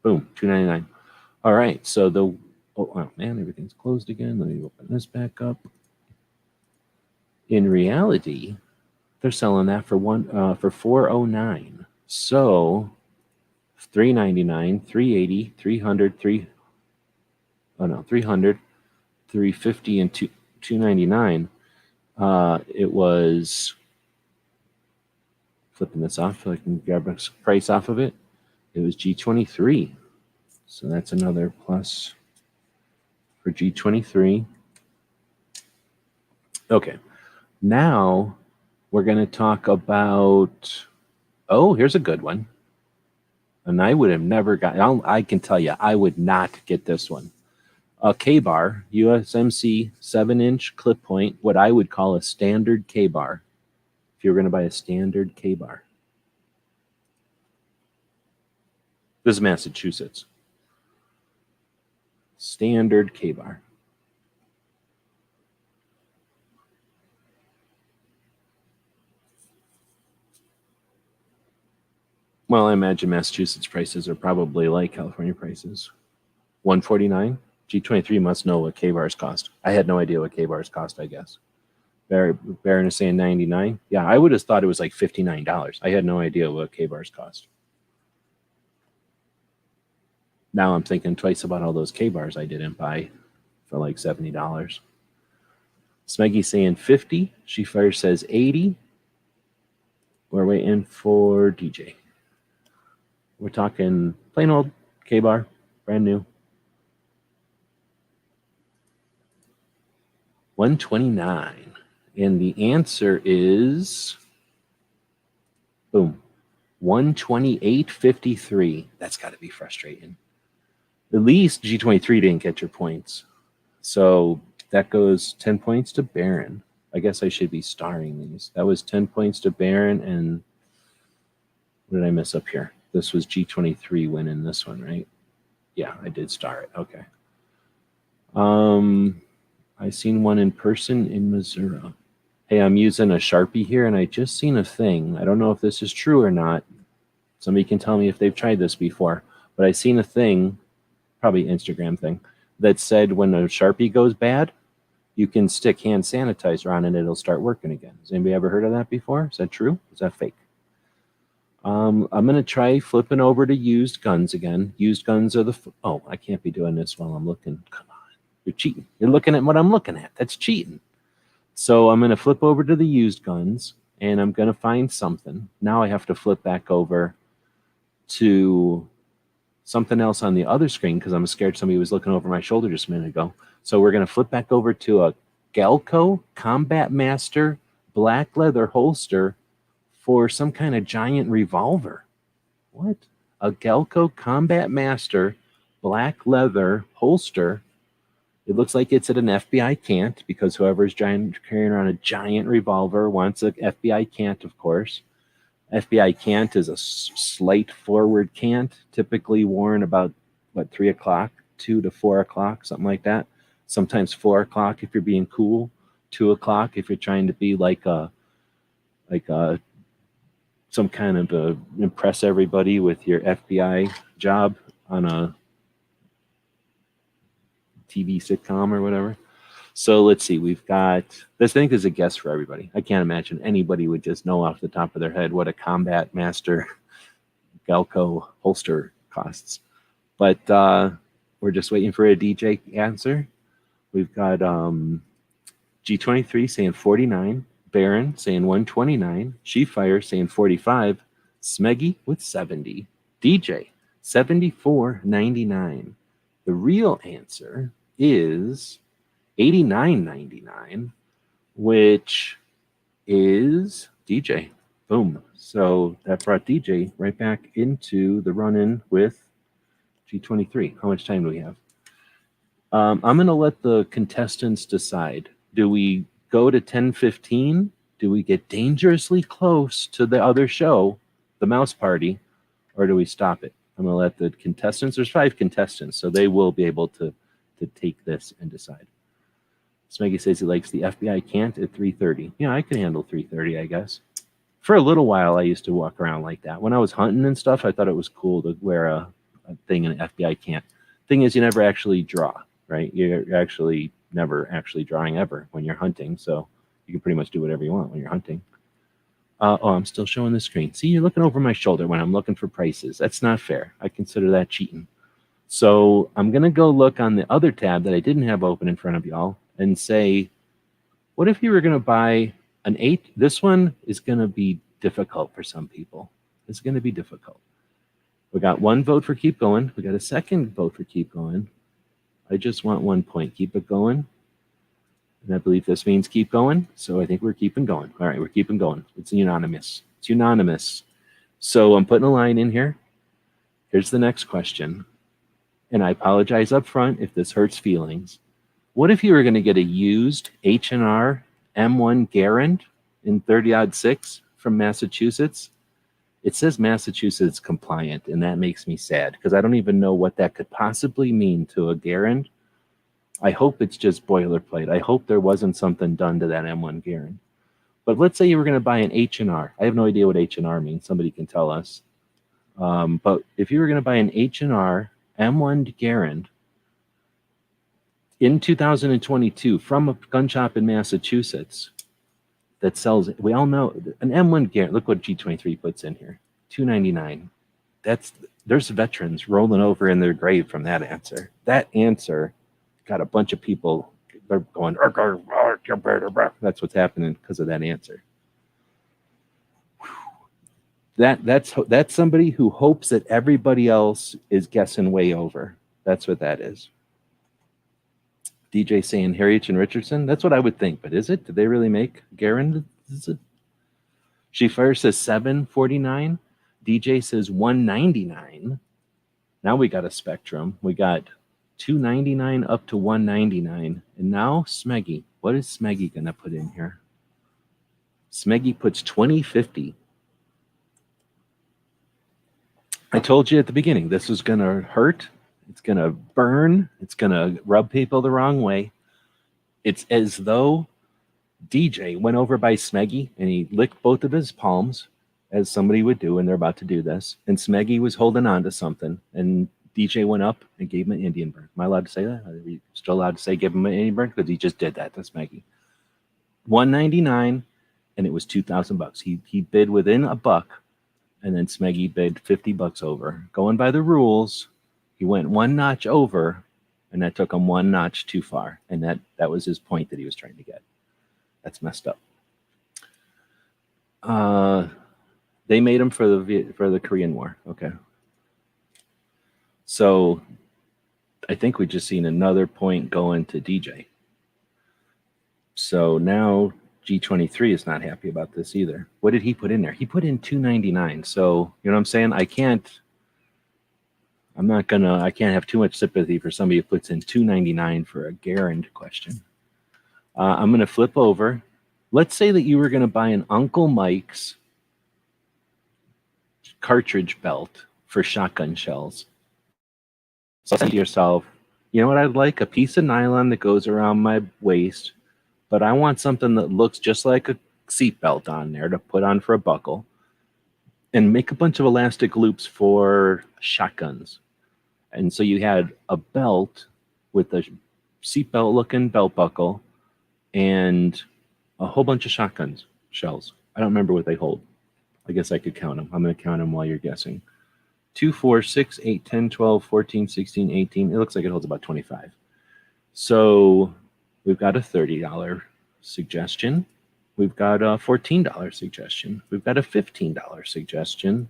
Boom, $299. All right, so oh man, everything's closed again. Let me open this back up. In reality, they're selling that for $409. So $399, $380, $300, $300, $350, and $299. It was, flipping this off so I can grab a price off of it. It was G23. So that's another plus for G23. Okay. Now we're going to talk about, oh, here's a good one. And I would have never I can tell you, I would not get this one. A K-bar, USMC 7-inch clip point, what I would call a standard K-bar. If you were going to buy a standard K-bar. This is Massachusetts. Standard K-bar. Well, I imagine Massachusetts prices are probably like California prices. $149. G23 must know what K-bars cost. I had no idea what K-bars cost, I guess. Baron is saying $99. Yeah, I would have thought it was like $59. I had no idea what K-bars cost. Now I'm thinking twice about all those K-bars I didn't buy for like $70. Smeggy saying 50. Sheepfire says 80. We're waiting for DJ. We're talking plain old K-bar, brand new. $129. And the answer is, boom, $128.53. That's got to be frustrating. At least G23 didn't get your points. So that goes 10 points to Baron. I guess I should be starring these. That was 10 points to Baron, and what did I miss up here? This was G23 winning this one, right? Yeah, I did star it. Okay. I seen one in person in Missouri. Hey, I'm using a Sharpie here, and I just seen a thing. I don't know if this is true or not. Somebody can tell me if they've tried this before. But I seen a thing, probably Instagram thing, that said when a Sharpie goes bad, you can stick hand sanitizer on it and it'll start working again. Has anybody ever heard of that before? Is that true? Is that fake? I'm going to try flipping over to used guns again. Used guns are oh, I can't be doing this while I'm looking. Come on. You're cheating. You're looking at what I'm looking at. That's cheating. So I'm going to flip over to the used guns, and I'm going to find something. Now I have to flip back over to something else on the other screen because I'm scared somebody was looking over my shoulder just a minute ago. So we're going to flip back over to a Galco Combat Master black leather holster for some kind of giant revolver. What? A Galco Combat Master black leather holster. It looks like it's at an FBI cant because whoever's carrying around a giant revolver wants an FBI cant, of course. FBI cant is a slight forward cant, typically worn about, 3 o'clock, 2 to 4 o'clock, something like that. Sometimes 4 o'clock if you're being cool, 2 o'clock if you're trying to be like some kind of impress everybody with your FBI job on a TV sitcom or whatever. So let's see. We've got this. I think is a guess for everybody. I can't imagine anybody would just know off the top of their head what a Combat Master Galco holster costs. But we're just waiting for a DJ answer. We've got G23 saying 49, Baron saying 129, She-Fire saying 45, Smeggy with 70, DJ 74.99. The real answer is $89.99, which is DJ. Boom. So that brought DJ right back into the run-in with G23. How much time do we have? I'm going to let the contestants decide. Do we go to 10:15? Do we get dangerously close to the other show, the Mouse Party, or do we stop it? I'm going to let the contestants, there's 5 contestants, so they will be able to take this and decide. Smeggy says he likes the FBI cant at 3:30. Yeah, I can handle 3:30, I guess. For a little while, I used to walk around like that. When I was hunting and stuff, I thought it was cool to wear a thing in an FBI cant. Thing is, you never actually draw, right? You're actually never actually drawing ever when you're hunting, so you can pretty much do whatever you want when you're hunting. Oh, I'm still showing the screen. See, you're looking over my shoulder when I'm looking for prices. That's not fair. I consider that cheating. So I'm going to go look on the other tab that I didn't have open in front of y'all and say, what if you were going to buy an 8? This one is going to be difficult for some people. It's going to be difficult. We got 1 vote for keep going. We got a 2nd vote for keep going. I just want 1 point. Keep it going. And I believe this means keep going. So I think we're keeping going. All right, we're keeping going. It's unanimous. It's unanimous. So I'm putting a line in here. Here's the next question. And I apologize up front if this hurts feelings. What if you were going to get a used H&R M1 Garand in 30-06 from Massachusetts? It says Massachusetts compliant, and that makes me sad because I don't even know what that could possibly mean to a Garand. I hope it's just boilerplate. I hope there wasn't something done to that M1 Garand. But let's say you were going to buy an H&R. I have no idea what H&R means. Somebody can tell us. But if you were going to buy an H&R M1 Garand in 2022 from a gun shop in Massachusetts that sells, we all know, an M1 Garand, look what G23 puts in here, $299. There's veterans rolling over in their grave from that answer. That answer got a bunch of people, they're going, that's what's happening because of that answer. That's somebody who hopes that everybody else is guessing way over. That's what that is. DJ saying Harriet and Richardson. That's what I would think, but is it? Did they really make Garand? She first says $749. DJ says $199. Now we got a spectrum. We got $2.99 up to $1.99. And now Smeggy. What is Smeggy going to put in here? Smeggy puts $20.50. I told you at the beginning, this is going to hurt. It's going to burn. It's going to rub people the wrong way. It's as though DJ went over by Smeggy and he licked both of his palms, as somebody would do when they're about to do this. And Smeggy was holding on to something. And DJ went up and gave him an Indian burn. Am I allowed to say that? Are we still allowed to say give him an Indian burn? Because he just did that to Smeggy. $1.99, and it was $2,000. He bid within a buck, and then Smeggy bid $50 over. Going by the rules, he went one notch over, and that took him one notch too far. And that was his point that he was trying to get. That's messed up. They made him for the Korean War. Okay. So I think we just seen another point going to DJ. So now G23 is not happy about this either. What did he put in there? He put in $2.99. So, you know what I'm saying? I can't have too much sympathy for somebody who puts in $2.99 for a Garand question. I'm going to flip over. Let's say that you were going to buy an Uncle Mike's cartridge belt for shotgun shells. So say to yourself, you know what I'd like? A piece of nylon that goes around my waist, but I want something that looks just like a seatbelt on there to put on for a buckle, and make a bunch of elastic loops for shotguns. And so you had a belt with a seatbelt looking belt buckle and a whole bunch of shotgun shells. I don't remember what they hold. I guess I could count them. I'm going to count them while you're guessing. 2, 4, 6, 8, 10, 12, 14, 16, 18. It looks like it holds about 25. So we've got a $30 suggestion. We've got a $14 suggestion. We've got a $15 suggestion.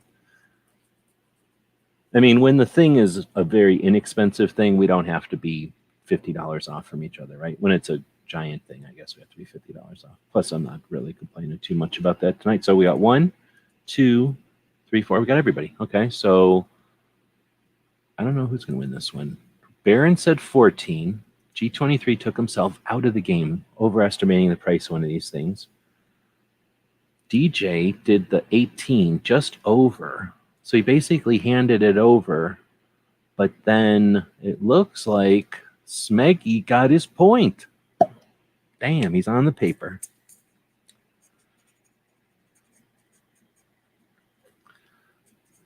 I mean, when the thing is a very inexpensive thing, we don't have to be $50 off from each other, right? When it's a giant thing, I guess we have to be $50 off. Plus, I'm not really complaining too much about that tonight. So we got 1, 2, 3, 4. We got everybody. Okay, so I don't know who's going to win this one. Baron said 14. G23 took himself out of the game, overestimating the price of one of these things. DJ did the 18, just over. So he basically handed it over, but then it looks like Smeggy got his point. Damn, he's on the paper.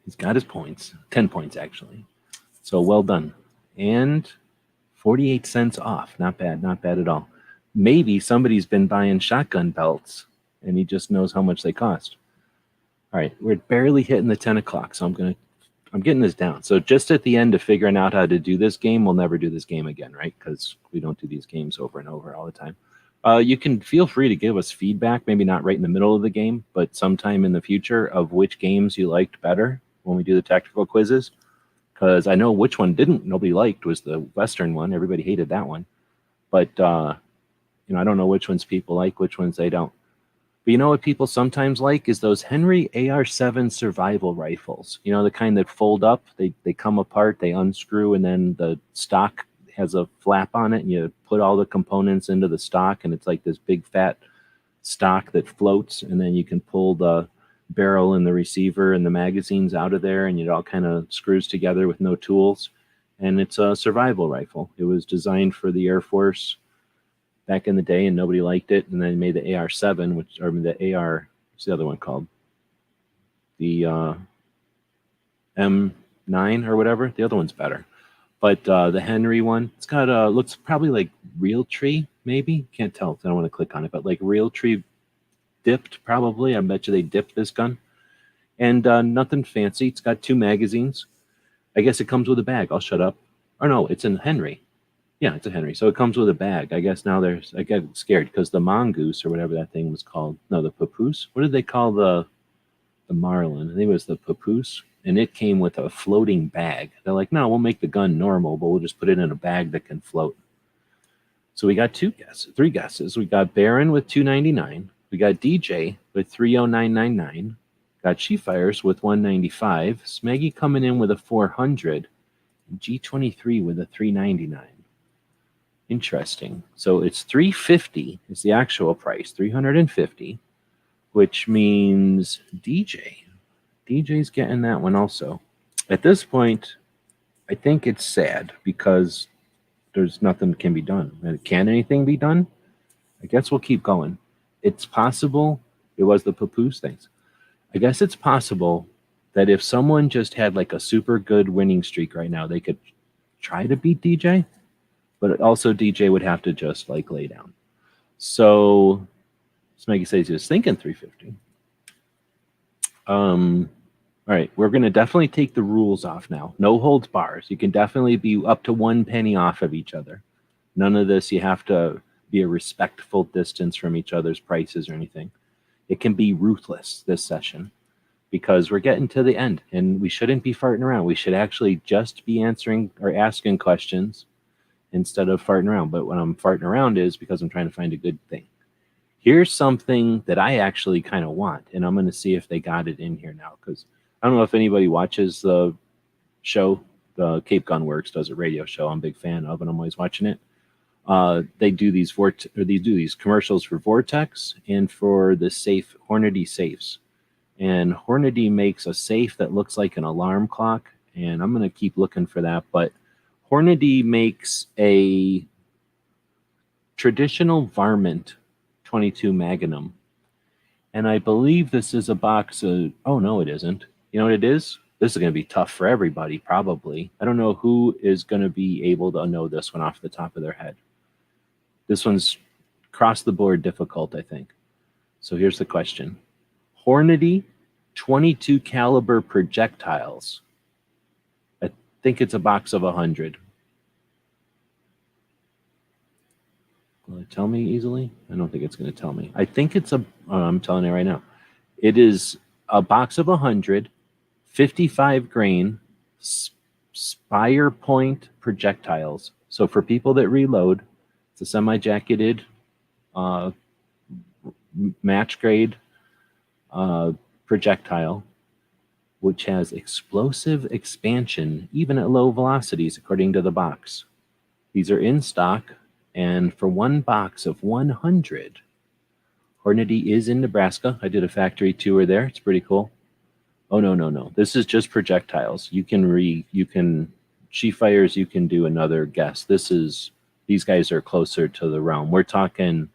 He's got his points, 10 points actually. So well done. And 48 cents off. Not bad, not bad at all. Maybe somebody's been buying shotgun belts and he just knows how much they cost. All right, we're barely hitting the 10 o'clock, so I'm getting this down. So just at the end of figuring out how to do this game, we'll never do this game again, right? Because we don't do these games over and over all the time. You can feel free to give us feedback, maybe not right in the middle of the game, but sometime in the future of which games you liked better when we do the tactical quizzes. Because I know which one nobody liked was the Western one. Everybody hated that one. But, I don't know which ones people like, which ones they don't. But you know what people sometimes like is those Henry AR-7 survival rifles. You know, the kind that fold up, they come apart, they unscrew, and then the stock has a flap on it, and you put all the components into the stock, and it's like this big fat stock that floats, and then you can pull the barrel and the receiver and the magazines out of there, and it all kind of screws together with no tools. And it's a survival rifle. It was designed for the Air Force back in the day, and nobody liked it, and then they made the AR-7, the AR, what's the other one called? The M9 or whatever. The other one's better. But the Henry one, it's got looks probably like Realtree, maybe. Can't tell. I don't want to click on it, but like Realtree dipped, probably. I bet you they dipped this gun. And nothing fancy. It's got 2 magazines. I guess it comes with a bag. I'll shut up. Or no, it's in Henry. Yeah, it's a Henry. So it comes with a bag. I guess now I get scared because the mongoose or whatever that thing was called. No, the papoose. What did they call the Marlin? I think it was the papoose. And it came with a floating bag. They're like, no, we'll make the gun normal, but we'll just put it in a bag that can float. So we got 3 guesses. We got Baron with $2.99. We got DJ with $309.99. Got She Fires with $195. Smeggy coming in with a $400. G23 with a 399. Interesting. So it's 350 is the actual price, 350, which means DJ's getting that one also. At this point, I think it's sad because there's nothing can be done. And can anything be done? I guess we'll keep going. It's possible. It was the papoose things. I guess it's possible that if someone just had like a super good winning streak right now, they could try to beat DJ, but also DJ would have to just like lay down. So Smeggy says he was thinking 350. All right, we're going to definitely take the rules off now. No holds bars. You can definitely be up to 1 penny off of each other. None of this. You have to be a respectful distance from each other's prices or anything. It can be ruthless this session because we're getting to the end and we shouldn't be farting around. We should actually just be answering or asking questions instead of farting around. But when I'm farting around is because I'm trying to find a good thing. Here's something that I actually kind of want, and I'm going to see if they got it in here now because I don't know if anybody watches the show. The Cape Gun Works does a radio show I'm a big fan of, and I'm always watching it. They do these commercials for Vortex and for the safe Hornady safes. And Hornady makes a safe that looks like an alarm clock, and I'm going to keep looking for that. But Hornady makes a traditional varmint 22 Magnum. And I believe this is a box of, oh no, it isn't. You know what it is? This is going to be tough for everybody, probably. I don't know who is going to be able to know this one off the top of their head. This one's across the board difficult, I think. So here's the question. Hornady 22 caliber projectiles. I think it's a box of 100. Will it tell me easily? I don't think it's going to tell me. I think it's I'm telling you right now. It is a box of 100, 55 grain, Spire Point projectiles. So for people that reload, it's a semi-jacketed, match grade projectile, which has explosive expansion even at low velocities, according to the box. These are in stock, and for one box of 100, Hornady is in Nebraska. I did a factory tour there. It's pretty cool. Oh, no. This is just projectiles. You can Chief Fires, you can do another guess. These guys are closer to the realm. We're talking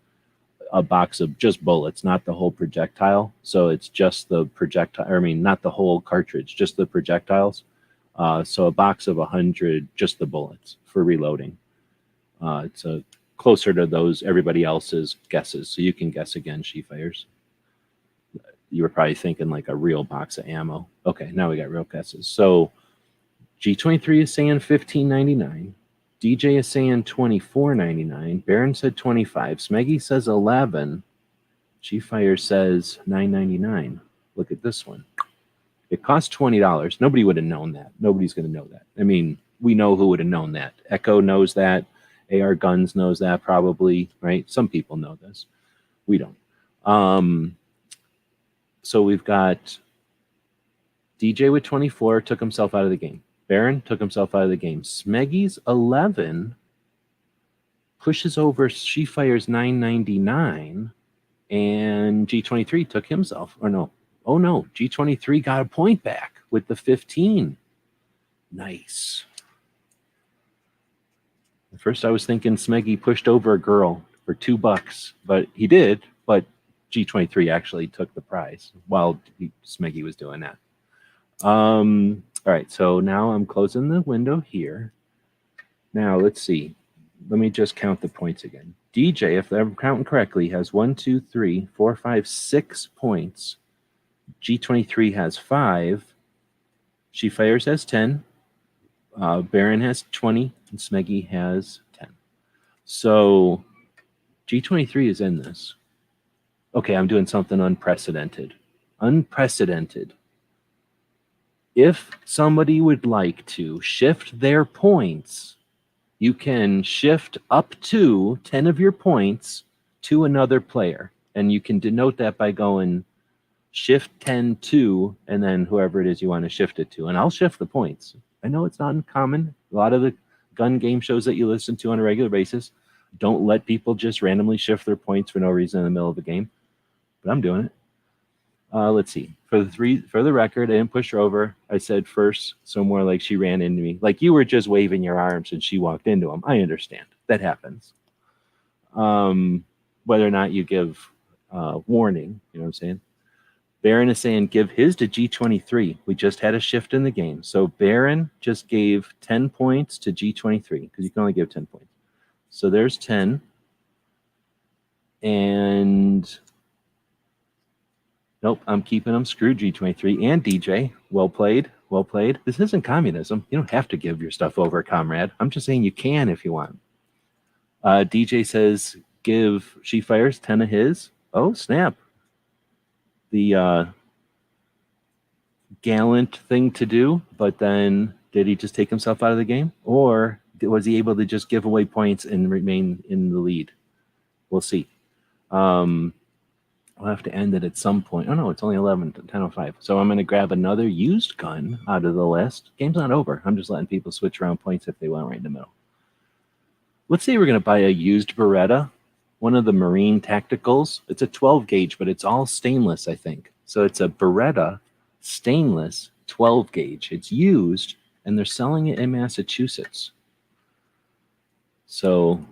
a box of just bullets, not the whole projectile. So it's just the projectile. I mean, not the whole cartridge, just the projectiles. So a box of 100, just the bullets for reloading. It's closer to those everybody else's guesses. So you can guess again, Chief Fires. You were probably thinking like a real box of ammo. Okay, now we got real guesses. So G23 is saying $15.99. DJ is saying $24.99. Baron said $25. Smeggy says $11. G-Fire says $9.99. Look at this one. It cost $20. Nobody would have known that. Nobody's going to know that. I mean, we know who would have known that. Echo knows that. AR Guns knows that probably, right? Some people know this. We don't. So we've got DJ with 24, took himself out of the game. Baron took himself out of the game. Smeggy's 11 pushes over She-Fire's 9.99, and G23 took himself. Or no. Oh, no. G23 got a point back with the 15. Nice. At first, I was thinking Smeggy pushed over a girl for $2, but he did. But G23 actually took the prize while Smeggy was doing that. All right, so now I'm closing the window here. Now, let's see. Let me just count the points again. DJ, if I'm counting correctly, has 1, 2, 3, 4, 5, 6 points. G23 has 5. She Fires has 10. Baron has 20. And Smeggy has 10. So G23 is in this. Okay, I'm doing something unprecedented. Unprecedented. If somebody would like to shift their points, you can shift up to 10 of your points to another player. And you can denote that by going shift 10 to, and then whoever it is you want to shift it to. And I'll shift the points. I know it's not uncommon. A lot of the gun game shows that you listen to on a regular basis don't let people just randomly shift their points for no reason in the middle of the game. But I'm doing it. Let's see. For the record, I didn't push her over. I said first, so more like she ran into me. Like you were just waving your arms and she walked into them. I understand. That happens. Whether or not you give warning, you know what I'm saying? Baron is saying give his to G23. We just had a shift in the game. So Baron just gave 10 points to G23 because you can only give 10 points. So there's 10. And nope, I'm keeping them. Screw G23 and DJ. Well played. Well played. This isn't communism. You don't have to give your stuff over, comrade. I'm just saying you can if you want. DJ says give She Fires 10 of his. Oh, snap. The gallant thing to do, but then did he just take himself out of the game? Or was he able to just give away points and remain in the lead? We'll see. I'll have to end it at some point. Oh, no, it's only 10:05. So I'm going to grab another used gun out of the list. Game's not over. I'm just letting people switch around points if they want right in the middle. Let's say we're going to buy a used Beretta, one of the Marine Tacticals. It's a 12 gauge, but it's all stainless, I think. So it's a Beretta stainless 12 gauge. It's used, and they're selling it in Massachusetts. So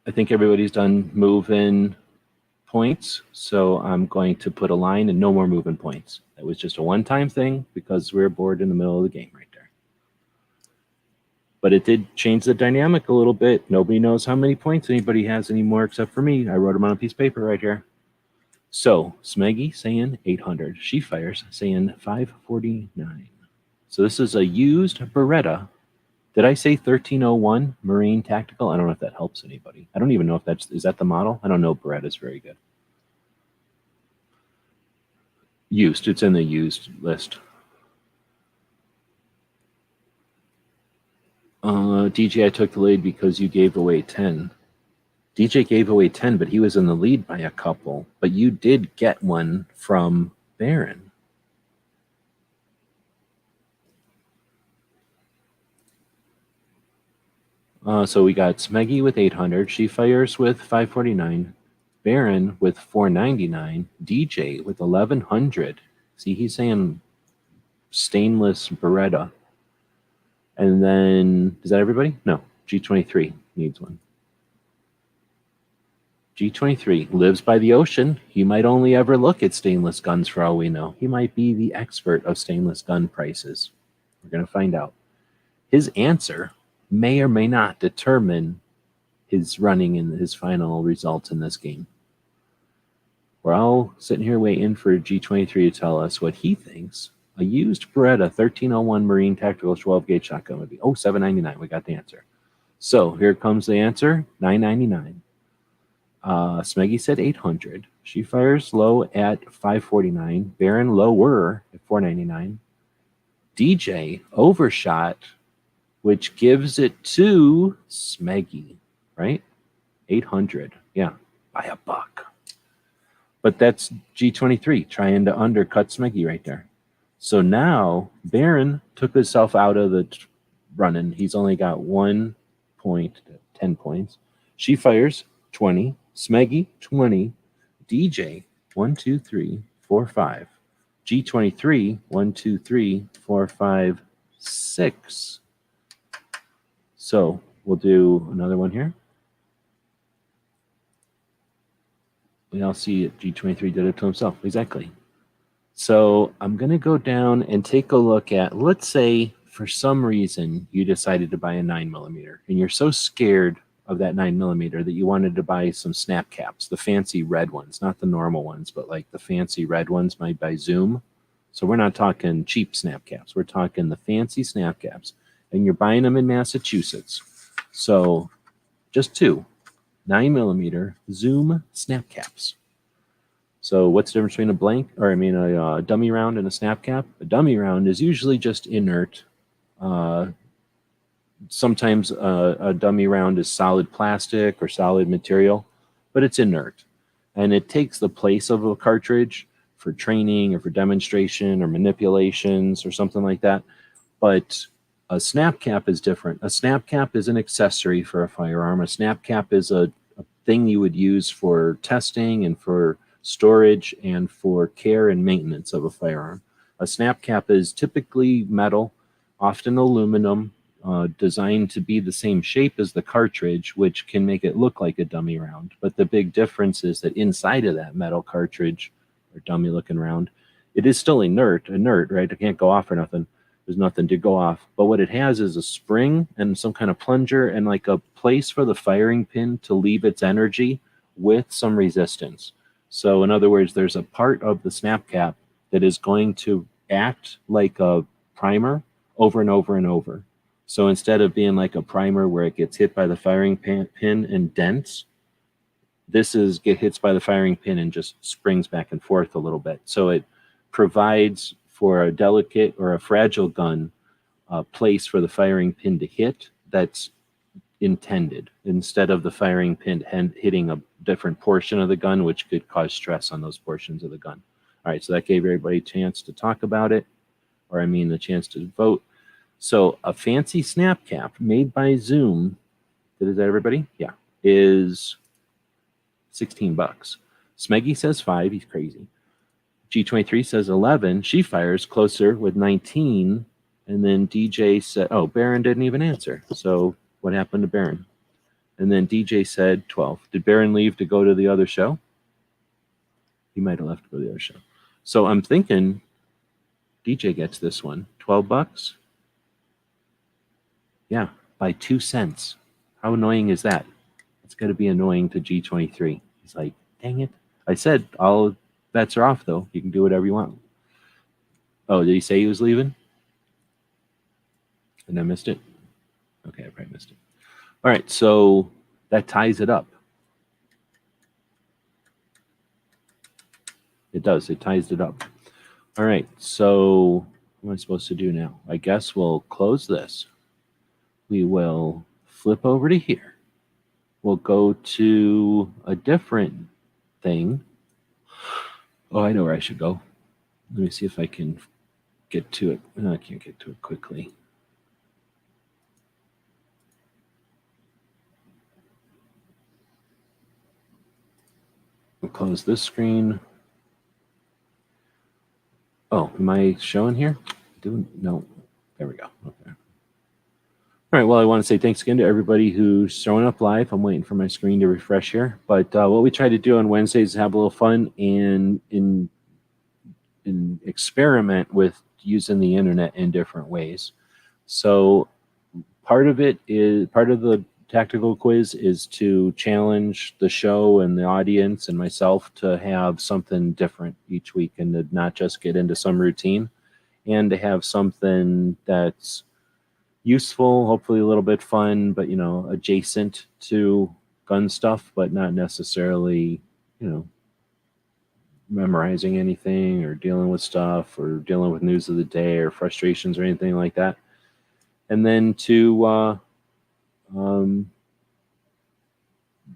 I think everybody's done move-in points. So I'm going to put a line and no more move-in points. That was just a one-time thing because we're bored in the middle of the game right there. But it did change the dynamic a little bit. Nobody knows how many points anybody has anymore except for me. I wrote them on a piece of paper right here. So Smeggy saying 800. She Fires saying 549. So this is a used Beretta. Did I say 1301 Marine Tactical? I don't know if that helps anybody. I don't even know if is that the model? I don't know. Beretta's very good. Used. It's in the used list. DJ, I took the lead because you gave away 10. DJ gave away 10, but he was in the lead by a couple. But you did get one from Baron. So we got Smeggy with 800. She Fires with 549. Baron with 499. DJ with 1100. See, he's saying stainless Beretta. And then, is that everybody? No, G23 needs one. G23 lives by the ocean. He might only ever look at stainless guns for all we know. He might be the expert of stainless gun prices. We're going to find out. His answer may or may not determine his running and his final results in this game. We're all sitting here waiting for G23 to tell us what he thinks a used Beretta 1301 Marine Tactical 12 gauge shotgun would be. Oh, $799. We got the answer. So here comes the answer, $999. Smeggy said 800. She Fires low at 549. Baron lower at 499. DJ overshot, which gives it to Smeggy, right? 800. Yeah, by a buck. But that's G23 trying to undercut Smeggy right there. So now Baron took himself out of the running. He's only got 1 point, 10 points. She Fires 20. Smeggy 20. DJ 1, 2, 3, 4, 5. G23 1, 2, 3, 4, 5, 6. So we'll do another one here. We all see it. G23 did it to himself. Exactly. So I'm going to go down and take a look at, let's say for some reason you decided to buy a 9mm and you're so scared of that 9mm that you wanted to buy some snap caps, the fancy red ones, not the normal ones, but like the fancy red ones made by Zoom. So we're not talking cheap snap caps. We're talking the fancy snap caps. And you're buying them in Massachusetts. So just 2 9mm Zoom snap caps. So what's the difference between a dummy round and a snap cap? A dummy round is usually just inert. Sometimes a dummy round is solid plastic or solid material, but it's inert. And it takes the place of a cartridge for training or for demonstration or manipulations or something like that. But A snap cap is different. A snap cap is an accessory for a firearm. A snap cap is a thing you would use for testing and for storage and for care and maintenance of a firearm. A snap cap is typically metal, often aluminum, designed to be the same shape as the cartridge, which can make it look like a dummy round. But the big difference is that inside of that metal cartridge or dummy looking round, it is still inert, right? It can't go off or nothing. There's nothing to go off. But what it has is a spring and some kind of plunger and like a place for the firing pin to leave its energy with some resistance. So in other words, there's a part of the snap cap that is going to act like a primer over and over and over. So instead of being like a primer where it gets hit by the firing pin and dents, this is get hits by the firing pin and just springs back and forth a little bit. So it provides for a delicate or a fragile gun place for the firing pin to hit that's intended, instead of the firing pin hitting a different portion of the gun, which could cause stress on those portions of the gun. All right, so that gave everybody a chance to talk about it, or I mean a chance to vote. So a fancy snap cap made by Zoom, is that everybody? Yeah, is $16. Smeggy says 5, he's crazy. G23 says 11. She fires closer with 19. And then DJ said, oh, Baron didn't even answer. So what happened to Baron? And then DJ said 12. Did Baron leave to go to the other show? He might have left to go to the other show. So I'm thinking DJ gets this one. $12? Yeah, by 2 cents. How annoying is that? It's got to be annoying to G23. He's like, dang it. I said all bets are off, though. You can do whatever you want. Oh, did he say he was leaving? And I missed it? Okay, I probably missed it. All right, so that ties it up. It does. It ties it up. All right, so what am I supposed to do now? I guess we'll close this. We will flip over to here. We'll go to a different thing. Oh, I know where I should go. Let me see if I can get to it. No, I can't get to it quickly. We'll close this screen. Oh, am I showing here? No. There we go. Okay. All right, well, I want to say thanks again to everybody who's showing up live. I'm waiting for my screen to refresh here. But what we try to do on Wednesdays is have a little fun and experiment with using the internet in different ways. So part of the tactical quiz is to challenge the show and the audience and myself to have something different each week and to not just get into some routine, and to have something that's useful, hopefully a little bit fun, but adjacent to gun stuff, but not necessarily memorizing anything or dealing with stuff or dealing with news of the day or frustrations or anything like that. And then to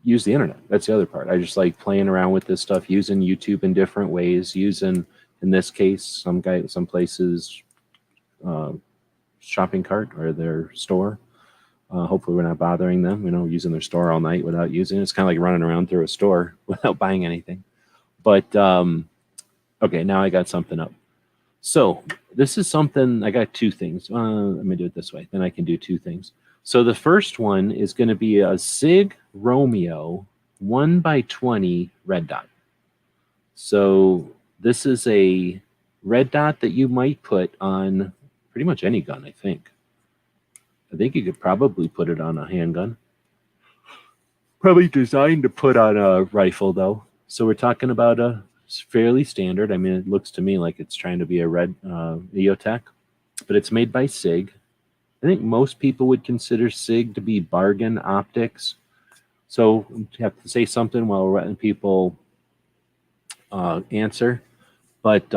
use the internet. That's the other part. I just like playing around with this stuff, using YouTube in different ways, using, in this case, some places shopping cart or their store. Hopefully we're not bothering them, using their store all night without using it. It's kind of like running around through a store without buying anything. But okay, now I got something up. So this is something, I got 2 things. Let me do it this way. Then I can do 2 things. So the first one is going to be a SIG Romeo 1x20 red dot. So this is a red dot that you might put on pretty much any gun, I think. I think you could probably put it on a handgun. Probably designed to put on a rifle, though. So we're talking about a fairly standard. I mean, it looks to me like it's trying to be a red EOTech, but it's made by SIG. I think most people would consider SIG to be bargain optics. So you have to say something while we're letting people answer. But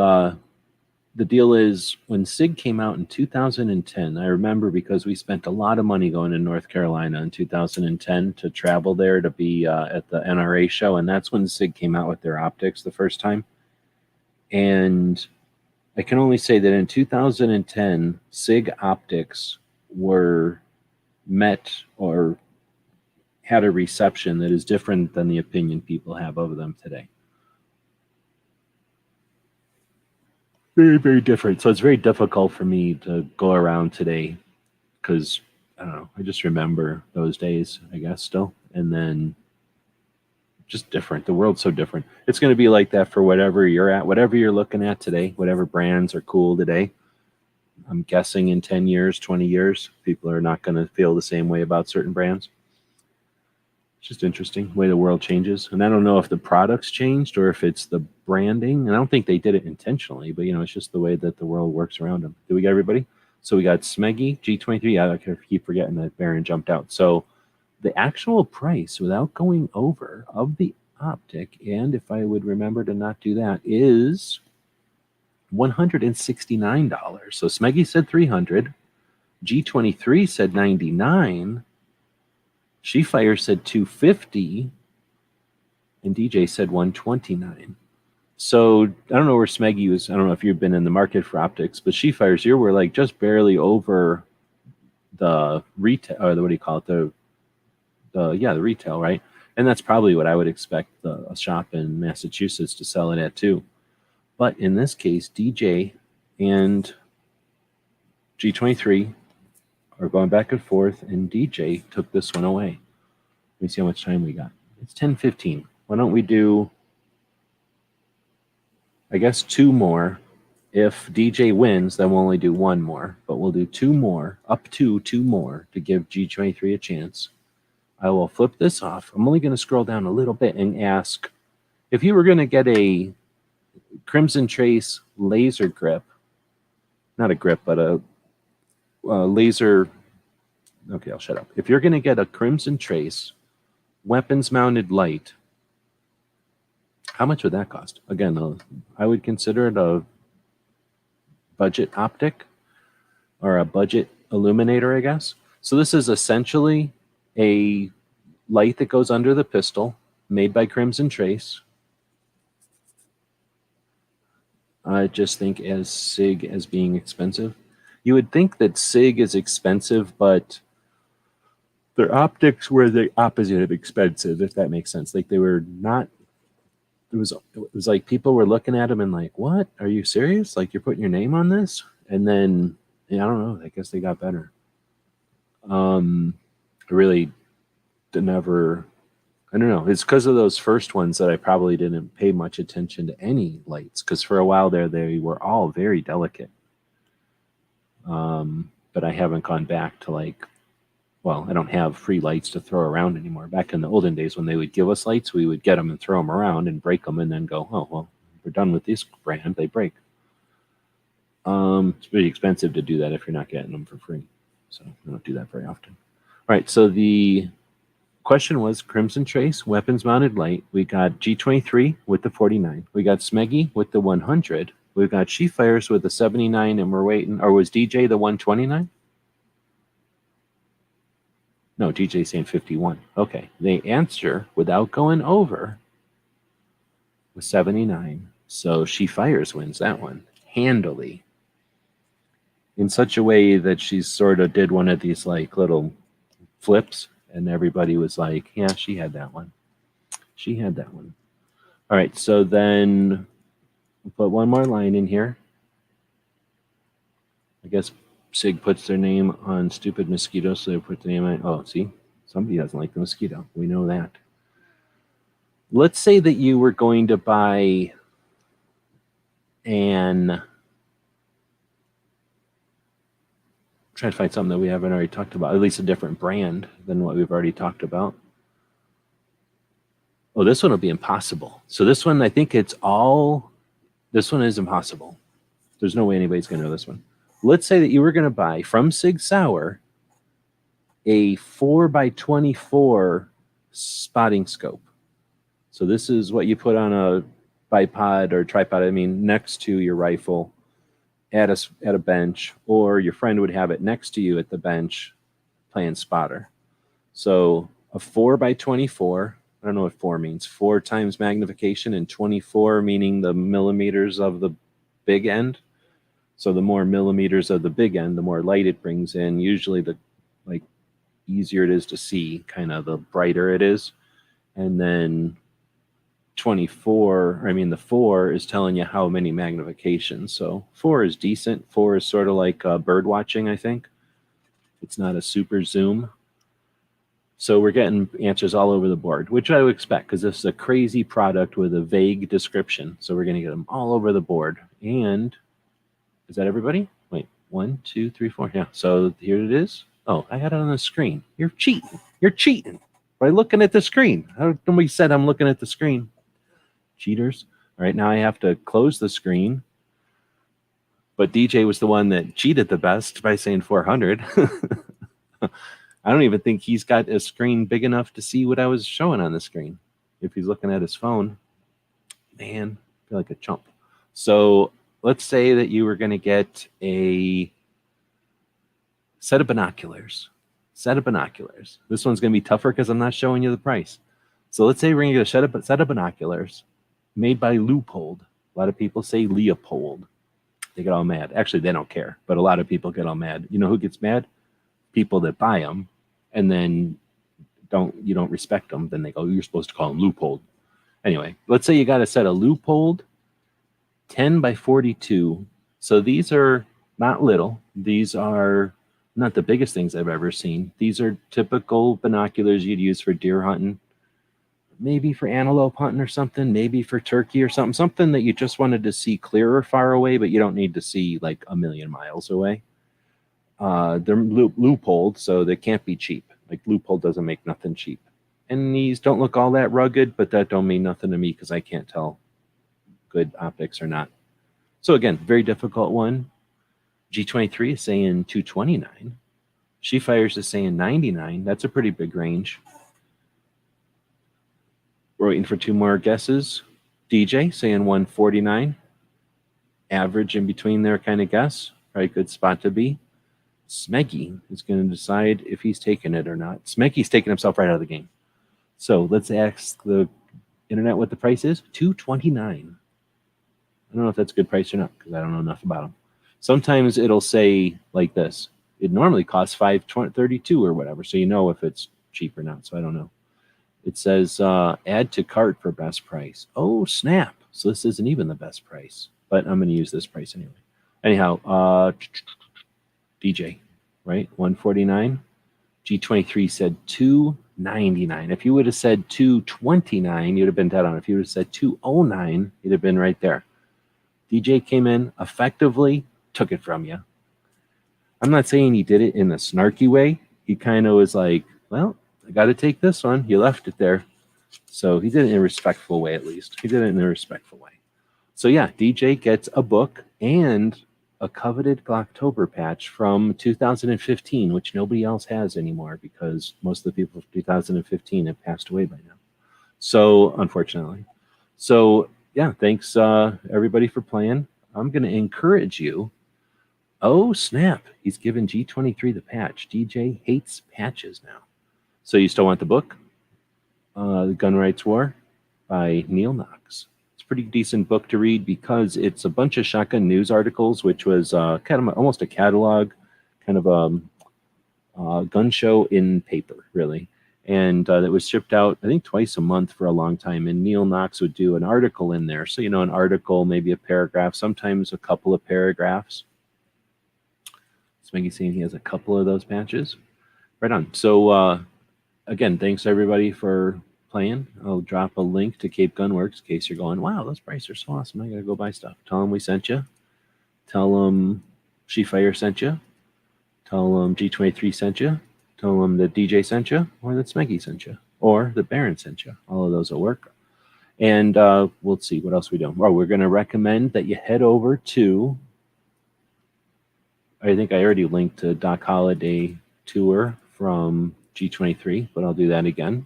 the deal is, when SIG came out in 2010, I remember because we spent a lot of money going to North Carolina in 2010 to travel there to be at the NRA show. And that's when SIG came out with their optics the first time. And I can only say that in 2010, SIG optics were met or had a reception that is different than the opinion people have of them today. Very, very different. So it's very difficult for me to go around today because I don't know. I just remember those days, I guess, still. And then just different. The world's so different. It's going to be like that for whatever you're at, whatever you're looking at today, whatever brands are cool today. I'm guessing in 10 years, 20 years, people are not going to feel the same way about certain brands. It's just interesting the way the world changes. And I don't know if the products changed or if it's the branding. And I don't think they did it intentionally, but it's just the way that the world works around them. Do we get everybody? So we got Smeggy, G23. I keep forgetting that Baron jumped out. So the actual price, without going over, of the optic, and if I would remember to not do that, is $169. So Smeggy said $300. G23 said $99. SheFire said $250. And DJ said $129. So I don't know where Smeggy was. I don't know if you've been in the market for optics, but SheFires, you were like just barely over the retail, or what do you call it? The retail, right? And that's probably what I would expect a shop in Massachusetts to sell it at too. But in this case, DJ and G23 are going back and forth, and DJ took this one away. Let me see how much time we got. It's 10:15. Why don't we do, I guess, two more? If DJ wins, then we'll only do one more, but we'll do two more, up to two more, to give G23 a chance. I will flip this off. I'm only going to scroll down a little bit and ask, if you were going to get a Crimson Trace laser grip, not a grip, but a laser, okay, I'll shut up. If you're going to get a Crimson Trace weapons mounted light, how much would that cost? Again, I would consider it a budget optic or a budget illuminator, I guess. So this is essentially a light that goes under the pistol, made by Crimson Trace. I just think as SIG as being expensive. You would think that SIG is expensive, but their optics were the opposite of expensive, if that makes sense. Like they were not. It was like people were looking at them and like, "What? Are you serious? Like you're putting your name on this?" And then I don't know. I guess they got better. I really never. I don't know. It's because of those first ones that I probably didn't pay much attention to any lights, because for a while there they were all very delicate. But I haven't gone back to I don't have free lights to throw around anymore. Back in the olden days when they would give us lights, we would get them and throw them around and break them and then go, oh, well, we're done with this brand. They break. It's pretty expensive to do that if you're not getting them for free. So I don't do that very often. All right, so the question was Crimson Trace, weapons mounted light. We got G23 with the 49. We got Smeggy with the 100. We've got SheFires with the 79, and we're waiting. Or was DJ the 129? No, DJ saying 51. Okay, the answer without going over was 79. So SheFires wins that one handily, in such a way that she sort of did one of these little flips, and everybody was like, yeah, she had that one. She had that one. All right, so then we'll put one more line in here. I guess SIG puts their name on stupid mosquitoes, so they put the name on. Oh, see, somebody doesn't like the mosquito. We know that. Let's say that you were going to buy try to find something that we haven't already talked about, at least a different brand than what we've already talked about. Oh, this one will be impossible. So this one, I think this one is impossible. There's no way anybody's going to know this one. Let's say that you were going to buy from Sig Sauer a 4x24 spotting scope. So this is what you put on a bipod or tripod, next to your rifle at a bench, or your friend would have it next to you at the bench playing spotter. So a 4x24, I don't know what 4 means, 4 times magnification, and 24 meaning the millimeters of the big end. So the more millimeters of the big end, the more light it brings in. Usually the like easier it is to see, kind of the brighter it is. And then 24, I mean the 4 is telling you how many magnifications. So 4 is decent. 4 is sort of like bird watching, I think. It's not a super zoom. So we're getting answers all over the board, which I would expect because this is a crazy product with a vague description. So we're going to get them all over the board. And is that everybody? Wait, 1, 2, 3, 4. Yeah. So here it is. Oh, I had it on the screen. You're cheating. You're cheating by looking at the screen. Nobody said I'm looking at the screen. Cheaters. All right, now I have to close the screen. But DJ was the one that cheated the best by saying 400. I don't even think he's got a screen big enough to see what I was showing on the screen. If he's looking at his phone, man, I feel like a chump. So let's say that you were going to get a set of binoculars. Set of binoculars. This one's going to be tougher because I'm not showing you the price. So let's say we're going to get a set of binoculars made by Leupold. A lot of people say Leopold. They get all mad. Actually, they don't care, but a lot of people get all mad. You know who gets mad? People that buy them and then you don't respect them. Then they go, you're supposed to call them Leupold. Anyway, let's say you got a set of Leupold 10 by 42. So these are not little. These are not the biggest things I've ever seen. These are typical binoculars you'd use for deer hunting, maybe for antelope hunting or something, maybe for turkey or something that you just wanted to see clearer far away, but you don't need to see like a million miles away. They're Leupold, so they can't be cheap. Like Leupold doesn't make nothing cheap. And these don't look all that rugged, but that don't mean nothing to me because I can't tell good optics or not. So again, very difficult one. G23 is saying 229. She Fires is saying 99. That's a pretty big range. We're waiting for 2 more guesses. DJ saying 149. Average in between there kind of guess. Probably a good spot to be. Smeggy is going to decide if he's taking it or not. Smeggy's taking himself right out of the game. So let's ask the internet what the price is. $229. I don't know if that's a good price or not because I don't know enough about them. Sometimes it'll say like this. It normally costs $532 or whatever, so you know if it's cheap or not. So I don't know. It says add to cart for best price. Oh, snap. So this isn't even the best price, but I'm going to use this price anyway. Anyhow, DJ, right? 149. G23 said 299. If you would have said 229, you'd have been dead on. If you would have said 209, you'd have been right there. DJ came in, effectively took it from you. I'm not saying he did it in a snarky way. He kind of was like, well, I got to take this one. He left it there. So he did it in a respectful way, at least. He did it in a respectful way. So yeah, DJ gets a book and a coveted Glocktober patch from 2015, which nobody else has anymore because most of the people from 2015 have passed away by now. So unfortunately. So yeah, thanks everybody for playing. I'm going to encourage you. Oh, snap. He's given G23 the patch. DJ hates patches now. So you still want the book? The Gun Rights War by Neil Knox. It's a pretty decent book to read because it's a bunch of shotgun news articles, which was kind of almost a catalog, kind of a gun show in paper, really. And that was shipped out, I think, twice a month for a long time. And Neil Knox would do an article in there. So, you know, an article, maybe a paragraph, sometimes a couple of paragraphs. Smeggy's saying he has a couple of those patches. Right on. So, again, thanks everybody for playing. I'll drop a link to Cape Gunworks in case you're going, wow, those prices are so awesome. I got to go buy stuff. Tell them we sent you. Tell them She Fire sent you. Tell them G23 sent you. Tell them that DJ sent you, or that Smeggy sent you, or that Baron sent you. All of those will work. And we'll see what else we do. Well, we're going to recommend that you head over to, I think I already linked to Doc Holliday tour from G23, but I'll do that again.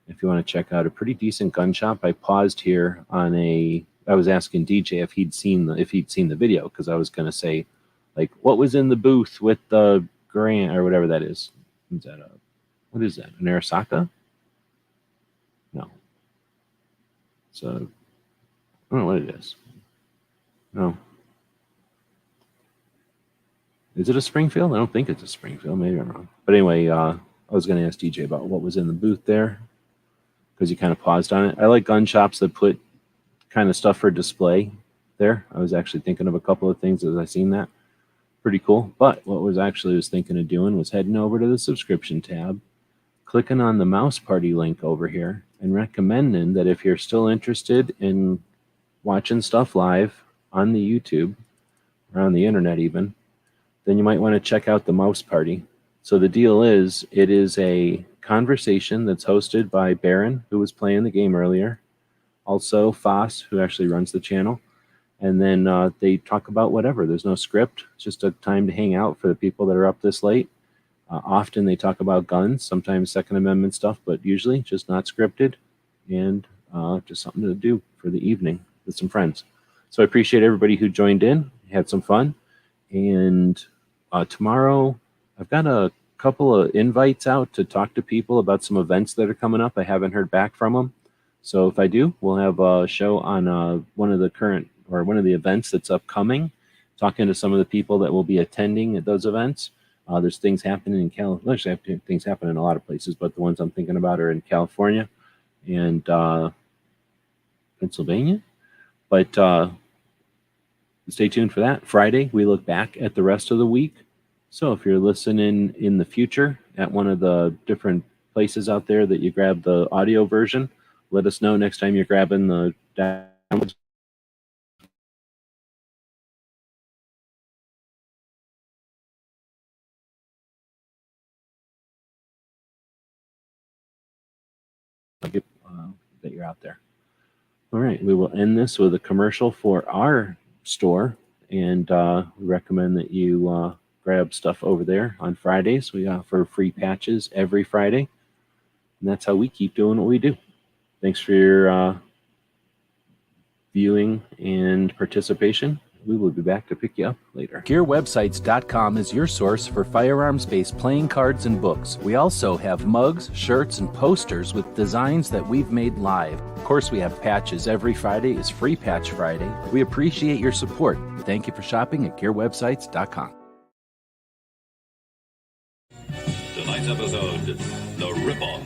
If you want to check out a pretty decent gun shop, I paused here on I was asking DJ if he'd seen the video because I was going to say, like, what was in the booth with the Grant or whatever that is. What is that? An Arasaka? No. So I don't know what it is. No. Is it a Springfield? I don't think it's a Springfield. Maybe I'm wrong. But anyway, I was going to ask DJ about what was in the booth there because you kind of paused on it. I like gun shops that put kind of stuff for display there. I was actually thinking of a couple of things as I seen that. Pretty cool. But what was thinking of doing was heading over to the subscription tab, clicking on the Mouse Party link over here, and recommending that if you're still interested in watching stuff live on the YouTube or on the internet even, then you might want to check out the Mouse Party. So the deal is, it is a conversation that's hosted by Baron, who was playing the game earlier, also Foss, who actually runs the channel, and then they talk about whatever. There's no script. It's just a time to hang out for the people that are up this late. Often they talk about guns, sometimes Second Amendment stuff, but usually just not scripted, and just something to do for the evening with some friends. So I appreciate everybody who joined in, had some fun, and tomorrow I've got a couple of invites out to talk to people about some events that are coming up. I haven't heard back from them. So if I do, we'll have a show on one of the events that's upcoming, talking to some of the people that will be attending at those events. There's things happening in California. Actually, I have things happening in a lot of places, but the ones I'm thinking about are in California and Pennsylvania. But stay tuned for that. Friday, we look back at the rest of the week. So if you're listening in the future at one of the different places out there that you grab the audio version, let us know next time you're grabbing the downloads. That you're out there. All right, we will end this with a commercial for our store, and we recommend that you grab stuff over there on Fridays. We offer free patches every Friday, and that's how we keep doing what we do. Thanks for your viewing and participation. We will be back to pick you up later. GearWebsites.com is your source for firearms-based playing cards and books. We also have mugs, shirts, and posters with designs that we've made live. Of course, we have patches. Every Friday is Free Patch Friday. We appreciate your support. Thank you for shopping at GearWebsites.com. Tonight's episode, The Ripoff.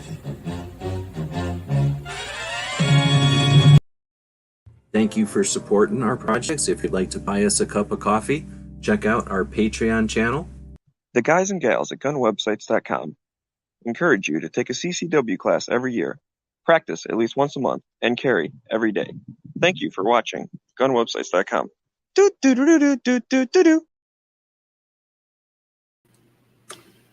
Thank you for supporting our projects. If you'd like to buy us a cup of coffee, check out our Patreon channel. The guys and gals at gunwebsites.com encourage you to take a CCW class every year, practice at least once a month, and carry every day. Thank you for watching gunwebsites.com.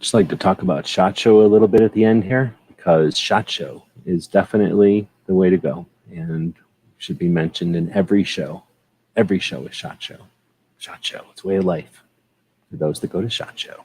Just like to talk about SHOT Show a little bit at the end here, because SHOT Show is definitely the way to go and should be mentioned in every show. Every show is SHOT Show. SHOT Show, it's way of life for those that go to SHOT Show.